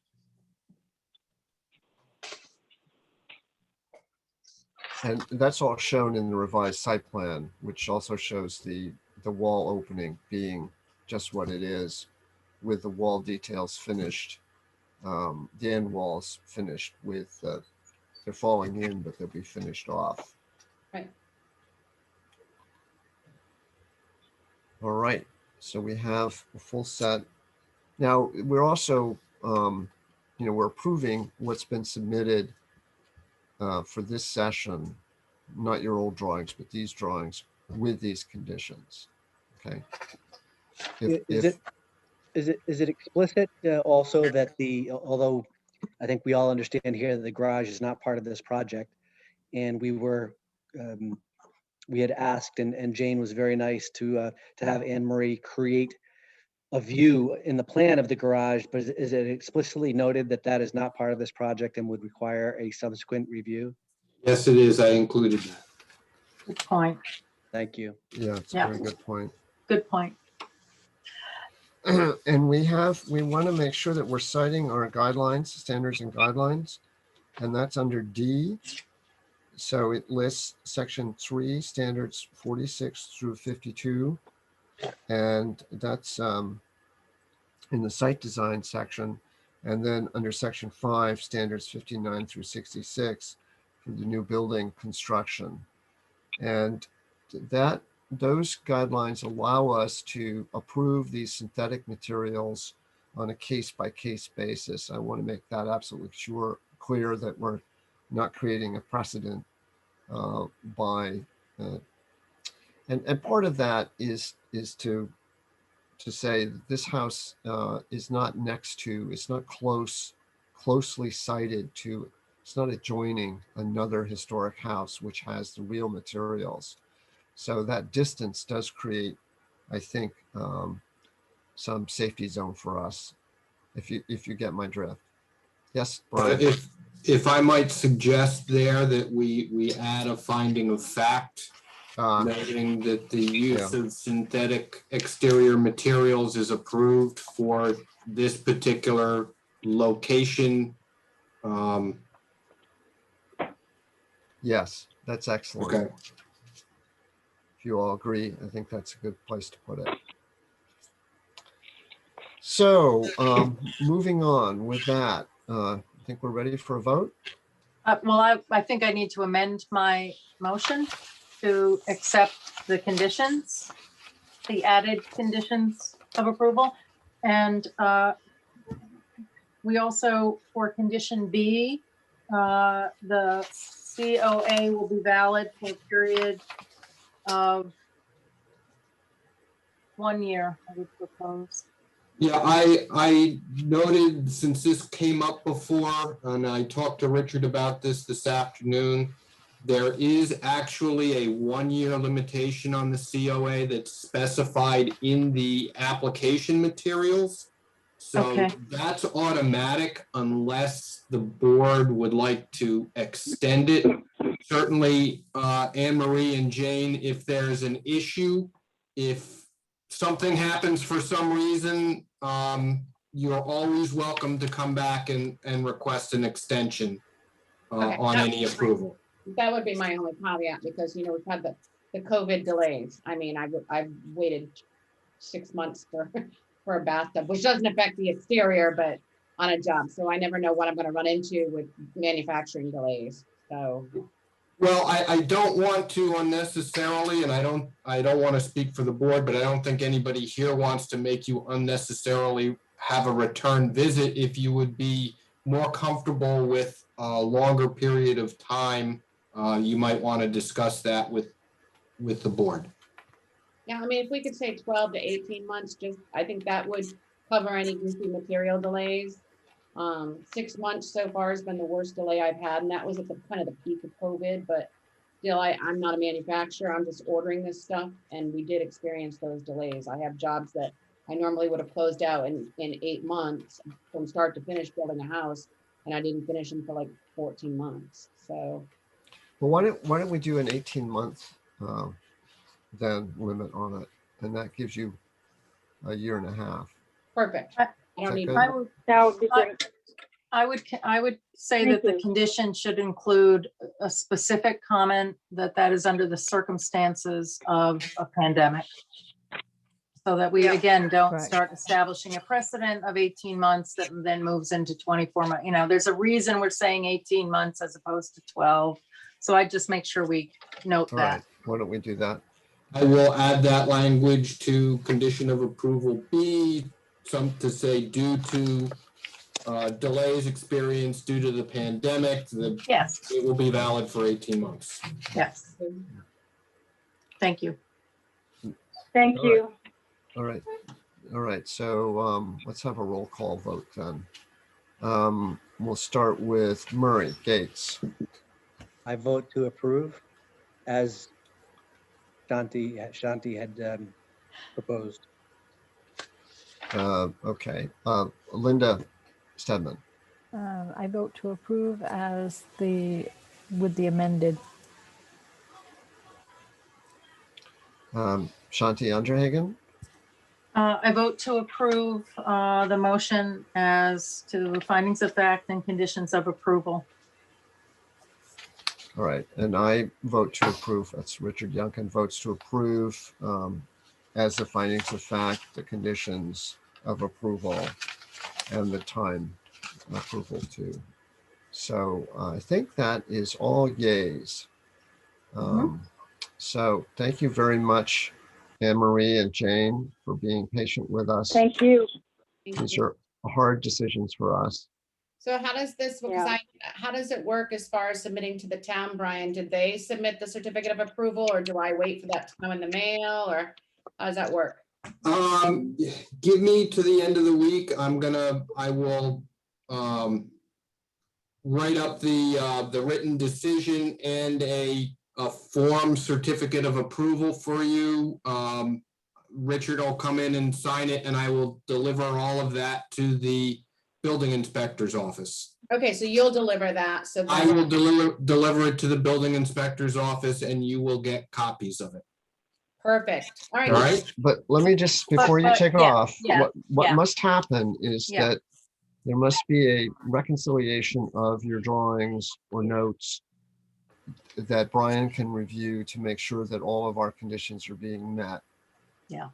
And that's all shown in the revised site plan, which also shows the wall opening being just what it is, with the wall details finished, the end walls finished with, they're falling in, but they'll be finished off. Right. All right, so we have a full set. Now, we're also, we're approving what's been submitted for this session, not your old drawings, but these drawings with these conditions. Okay. Is it explicit also that although I think we all understand here that the garage is not part of this project, and we had asked, and Jane was very nice to have Anne Marie create a view in the plan of the garage, but is it explicitly noted that that is not part of this project and would require a subsequent review? Yes, it is. I included that. Good point. Thank you. Yeah, it's a Yeah. very good point. Good point. And we want to make sure that we're citing our guidelines, standards and guidelines, and that's under D. So it lists section 3, standards 46 through 52. And that's in the site design section. And then under section 5, standards 59 through 66 for the new building construction. And those guidelines allow us to approve these synthetic materials on a case-by-case basis. I want to make that absolutely clear that we're not creating a precedent and part of that is to say that this house is not next to, it's not closely sited to, it's not adjoining another historic house which has the real materials. So that distance does create, I think, some safety zone for us, if you get my drift. Yes, Brian. If I might suggest there that we add a finding of fact, noting that the use of synthetic exterior materials is approved for this particular location. Yes, that's excellent. Okay. If you all agree, I think that's a good place to put it. So moving on with that, I think we're ready for a vote. Well, I think I need to amend my motion to accept the conditions, the added conditions of approval. And we also, for condition B, the COA will be valid for a period of 1 year, I would propose. Yeah, I noted, since this came up before, and I talked to Richard about this afternoon, there is actually a 1-year limitation on the COA that's specified in the application materials. So Okay. that's automatic unless the board would like to extend it. Certainly, Anne Marie and Jane, if there's an issue, if something happens for some reason, you're always welcome to come back and request an extension on any approval. That would be my only caveat, because, we've had the COVID delays. I mean, I've waited 6 months for a bathtub, which doesn't affect the exterior, but on a job. So I never know what I'm going to run into with manufacturing delays. So. Well, I don't want to unnecessarily, and I don't want to speak for the board, but I don't think anybody here wants to make you unnecessarily have a return visit. If you would be more comfortable with a longer period of time, you might want to discuss that with the board. Yeah, I mean, if we could say 12 to 18 months, I think that would cover any goofy material delays. 6 months so far has been the worst delay I've had, and that was at the kind of the peak of COVID, but still, I'm not a manufacturer. I'm just ordering this stuff, and we did experience those delays. I have jobs that I normally would have closed out in 8 months from start to finish building a house, and I didn't finish them for like 14 months. So, Well, why don't we do an 18-month then limit on it, and that gives you a year and a half. perfect. I- I don't that need. good? I would, That would be great. I would say Thank that the you. condition should include a specific comment that is under the circumstances of a pandemic. So that we, again, don't Right. start establishing a precedent of 18 months that then moves into 24 months. You know, there's a reason we're saying 18 months as opposed to 12. So I just make sure we note All right, that. why don't we do that? I will add that language to condition of approval B, to say due to delays experienced due to the pandemic, Yes, it will be valid for 18 months. yes. Thank you. Thank All right. you. All right, so let's have a roll call vote then. We'll start with Murray Gates. I vote to approve as Shanti had proposed. Okay, Linda Stedman. I vote to approve as with the amended. Shanti Andrehagen. I vote to approve the motion as to the findings of fact and conditions of approval. All right, and I vote to approve. That's Richard Youngkin votes to approve as the findings of fact, the conditions of approval, and the time approval too. So I think that is all yays. So thank you very much, Anne Marie and Jane, for being patient with us. Thank you. Thank These you. are hard decisions for us. So how does this, because Yeah. how does it work as far as submitting to the town, Brian? Did they submit the certificate of approval, or do I wait for that to come in the mail, or how does that work? Give me to the end of the week. I will write up the written decision and a form certificate of approval for you. Richard will come in and sign it, and I will deliver all of that to the building inspector's office. Okay, so you'll deliver that, so I then, will deliver it to the building inspector's office, and you will get copies of it. perfect. All All right, right? But let me just, before you but, take yeah, off, yeah, what yeah. must happen is Yeah. that there must be a reconciliation of your drawings or notes that Brian can review to make sure that all of our conditions are being met. Yeah.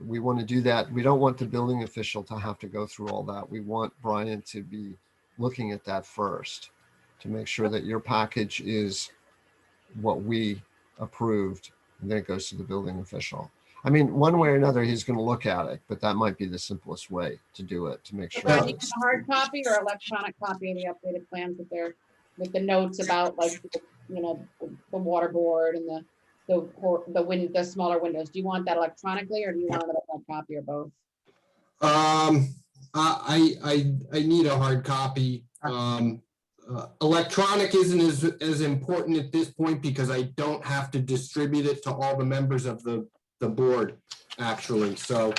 We want to do that. We don't want the building official to have to go through all that. We want Brian to be looking at that first to make sure that your package is what we approved, and then it goes to the building official. I mean, one way or another, he's going to look at it, but that might be the simplest way to do it, to make so sure. Brian, that you have it's- a hard copy or electronic copy of the updated plans with the notes about, like, you know, the water board and the smaller windows? Do you want that electronically, or do you want another hard copy, or both? I need a hard copy. Electronic isn't as important at this point because I don't have to distribute it to all the members of the board, actually. So,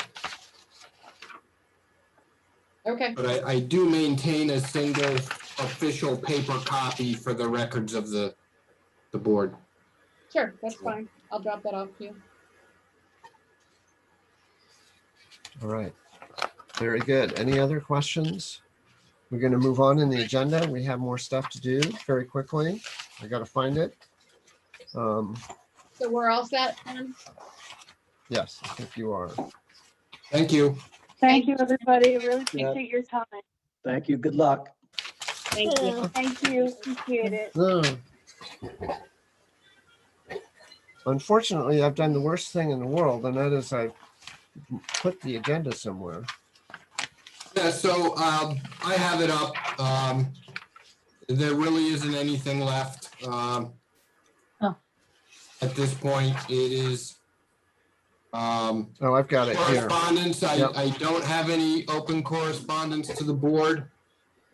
Okay, but I do maintain a single official paper copy for the records of the board. sure, that's fine. I'll drop that off to you. All right. Very good. Any other questions? We're going to move on in the agenda. We have more stuff to do very quickly. I got to find it. So we're all set, then? Yes, I think you are. Thank you. Thank you, everybody. I really appreciate your time. Thank you. Good luck. Thank you. Thank you. Appreciate it. Unfortunately, I've done the worst thing in the world, and that is I've put the agenda somewhere. Yeah, so I have it up. There really isn't anything left. At this point, it is Oh, I've got it here. correspondence. Yep. I don't have any open correspondence to the board.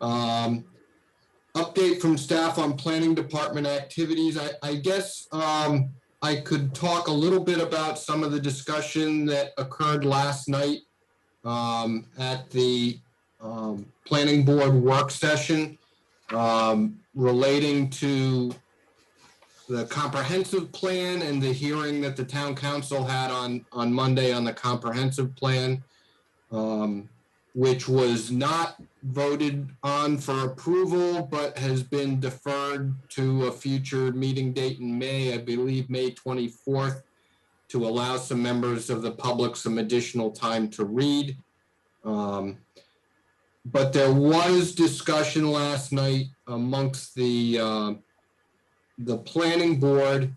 Update from staff on planning department activities. I guess I could talk a little bit about some of the discussion that occurred last night at the planning board work session relating to the comprehensive plan and the hearing that the town council had on Monday on the comprehensive plan, which was not voted on for approval, but has been deferred to a future meeting date in May, I believe May 24th, to allow some members of the public some additional time to read. But there was discussion last night amongst the planning board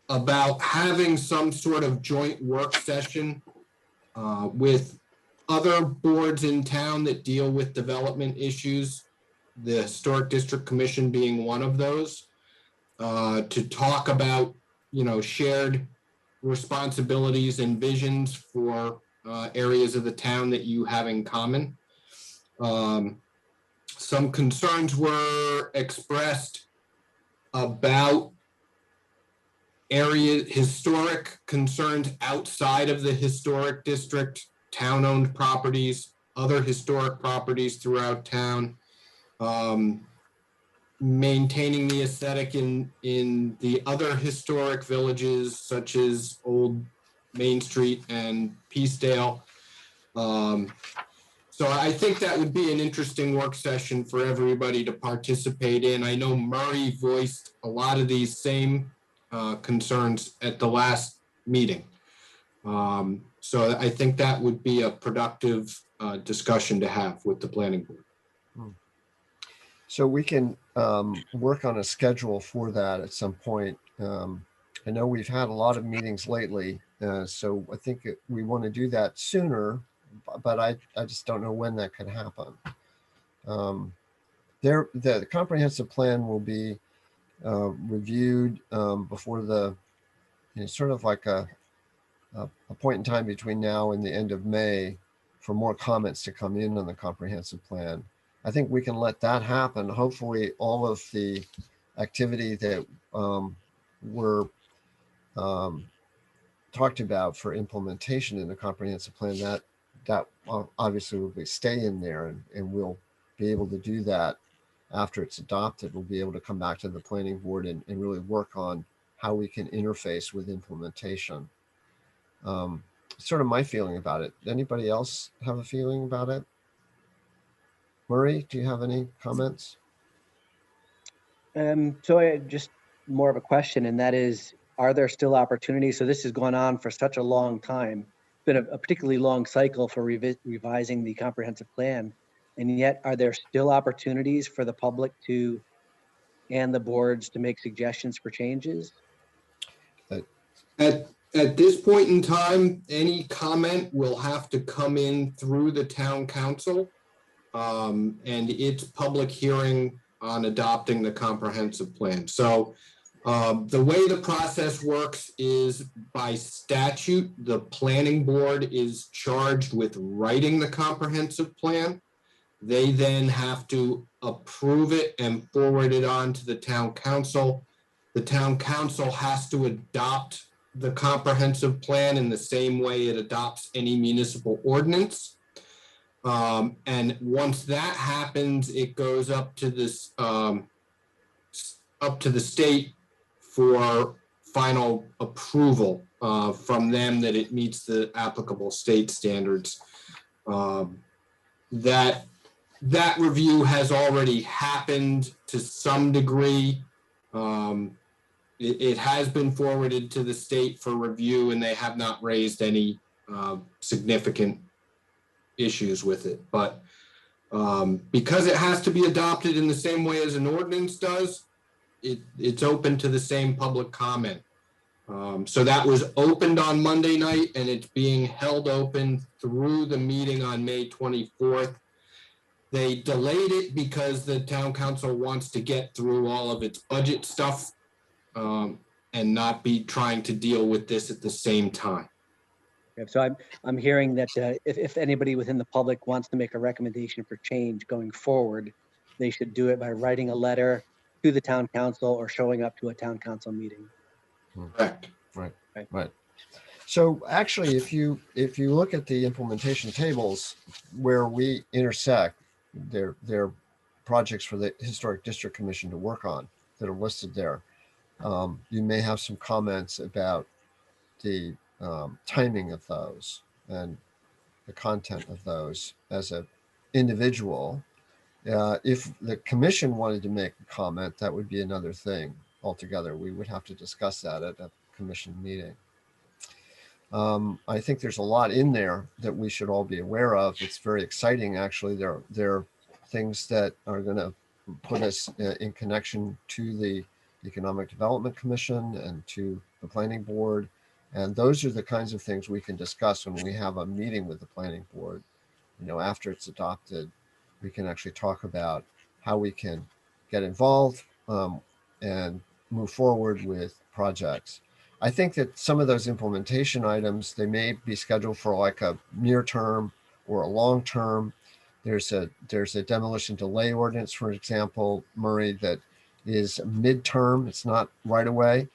about having some sort of joint work session with other boards in town that deal with development issues, the Historic District Commission being one of those, to talk about, shared responsibilities and visions for areas of the town that you have in common. Some concerns were expressed about historic concerns outside of the historic district, town-owned properties, other historic properties throughout town, maintaining the aesthetic in the other historic villages such as Old Main Street and Peacedale. So I think that would be an interesting work session for everybody to participate in. I know Murray voiced a lot of these same concerns at the last meeting. So I think that would be a productive discussion to have with the planning board. So we can work on a schedule for that at some point. I know we've had a lot of meetings lately, so I think we want to do that sooner, but I just don't know when that could happen. The comprehensive plan will be reviewed before the, sort of like a point in time between now and the end of May for more comments to come in on the comprehensive plan. I think we can let that happen. Hopefully all of the activity that were talked about for implementation in the comprehensive plan, that obviously will stay in there, and we'll be able to do that after it's adopted. We'll be able to come back to the planning board and really work on how we can interface with implementation. Sort of my feeling about it. Anybody else have a feeling about it? Murray, do you have any comments? So I just more of a question, and that is, are there still opportunities? So this has gone on for such a long time. It's been a particularly long cycle for revising the comprehensive plan. And yet, are there still opportunities for the public and the boards to make suggestions for changes? At this point in time, any comment will have to come in through the town council and its public hearing on adopting the comprehensive plan. So the way the process works is by statute, the planning board is charged with writing the comprehensive plan. They then have to approve it and forward it on to the town council. The town council has to adopt the comprehensive plan in the same way it adopts any municipal ordinance. And once that happens, it goes up to this up to the state for final approval from them that it meets the applicable state standards. That review has already happened to some degree. It has been forwarded to the state for review, and they have not raised any significant issues with it. But because it has to be adopted in the same way as an ordinance does, it's open to the same public comment. So that was opened on Monday night, and it's being held open through the meeting on May 24th. They delayed it because the town council wants to get through all of its budget stuff and not be trying to deal with this at the same time. So I'm hearing that if anybody within the public wants to make a recommendation for change going forward, they should do it by writing a letter to the town council or showing up to a town council meeting. Correct. Right. So actually, if you look at the implementation tables where we intersect, they're projects for the Historic District Commission to work on that are listed there. You may have some comments about the timing of those and the content of those as a individual. If the commission wanted to make a comment, that would be another thing altogether. We would have to discuss that at a commission meeting. I think there's a lot in there that we should all be aware of. It's very exciting, actually. There are things that are going to put us in connection to the Economic Development Commission and to the Planning Board. And those are the kinds of things we can discuss when we have a meeting with the Planning Board. You know, after it's adopted, we can actually talk about how we can get involved and move forward with projects. I think that some of those implementation items, they may be scheduled for like a near term or a long term. There's a demolition delay ordinance, for example, Murray, that is midterm. It's not right away.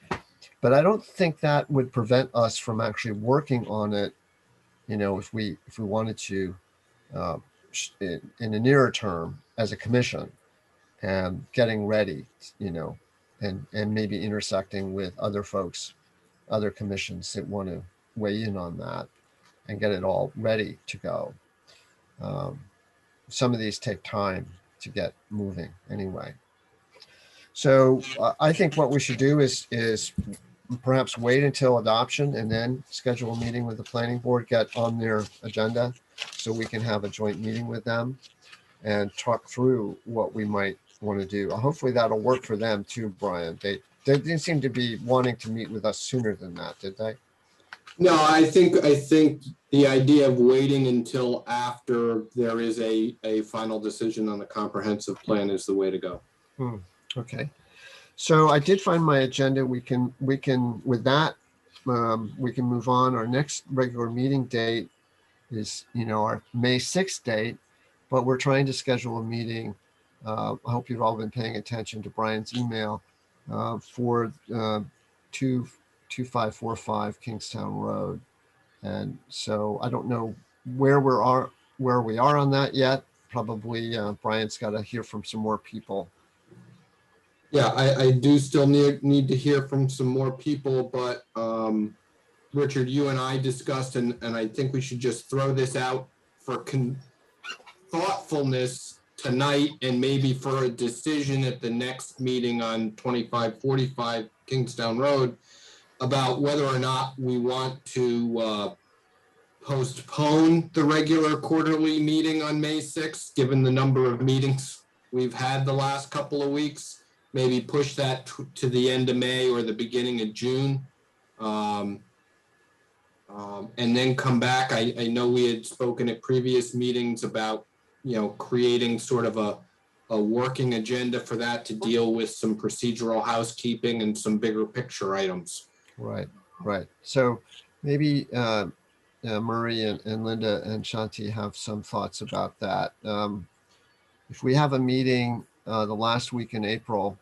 But I don't think that would prevent us from actually working on it, you know, if we wanted to in a nearer term as a commission and getting ready, you know, and maybe intersecting with other folks, other commissions that want to weigh in on that and get it all ready to go. Some of these take time to get moving anyway. So I think what we should do is perhaps wait until adoption and then schedule a meeting with the planning board, get on their agenda so we can have a joint meeting with them and talk through what we might want to do. Hopefully that'll work for them too, Brian. They didn't seem to be wanting to meet with us sooner than that, did they? No, I think the idea of waiting until after there is a final decision on the comprehensive plan is the way to go. Okay. So I did find my agenda. We can with that, we can move on. Our next regular meeting date is, you know, our May 6th date, but we're trying to schedule a meeting. I hope you've all been paying attention to Brian's email for 2545 Kingstown Road. And so I don't know where we are on that yet. Probably Brian's got to hear from some more people. Yeah, I do still need to hear from some more people, but Richard, you and I discussed, and I think we should just throw this out for thoughtfulness tonight and maybe for a decision at the next meeting on 2545 Kingstown Road about whether or not we want to postpone the regular quarterly meeting on May 6th, given the number of meetings we've had the last couple of weeks. Maybe push that to the end of May or the beginning of June. And then come back. I know we had spoken at previous meetings about, you know, creating sort of a working agenda for that to deal with some procedural housekeeping and some bigger picture items. Right. So maybe Murray and Linda and Shanti have some thoughts about that. If we have a meeting the last week in April,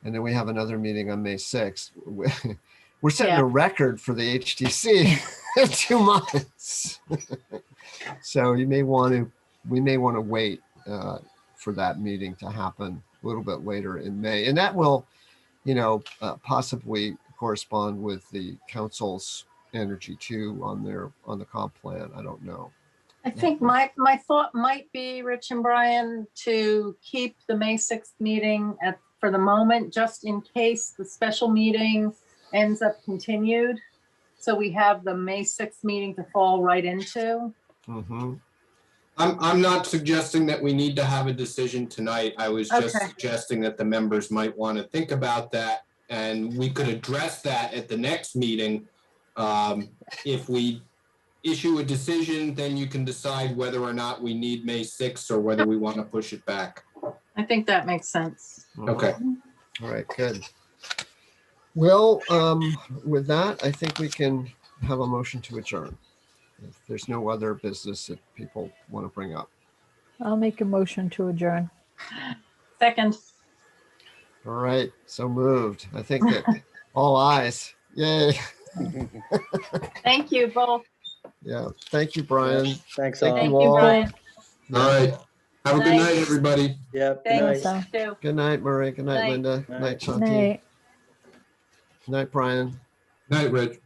and then we have another meeting on May 6th, we're setting a record for the HTC in 2 months. So we may want to wait for that meeting to happen a little bit later in May. And that will, you know, possibly correspond with the council's energy too on the comp plan. I don't know. I think my thought might be, Rich and Brian, to keep the May 6th meeting for the moment, just in case the special meeting ends up continued. So we have the May 6th meeting to fall right into. Mm-hmm. I'm not suggesting that we need to have a decision tonight. I was just suggesting that the members might want to think about that, and we could address that at the next meeting. If we issue a decision, then you can decide whether or not we need May 6th or whether we want to push it back. I think that makes sense. Okay. All right, good. Well, with that, I think we can have a motion to adjourn. If there's no other business that people want to bring up. I'll make a motion to adjourn. Second. All right, so moved. I think that all ayes. Yay. Thank you both. Yeah, thank you, Brian. Thanks Thank all. Thank you you, all. Brian. All right. Have a good Night. night, everybody. Yep. Good Thanks, night. So- too. Good night, Marie. Good night, Night. Linda. Night. Night, Shanti. Night. Night, Brian. Night, Rich.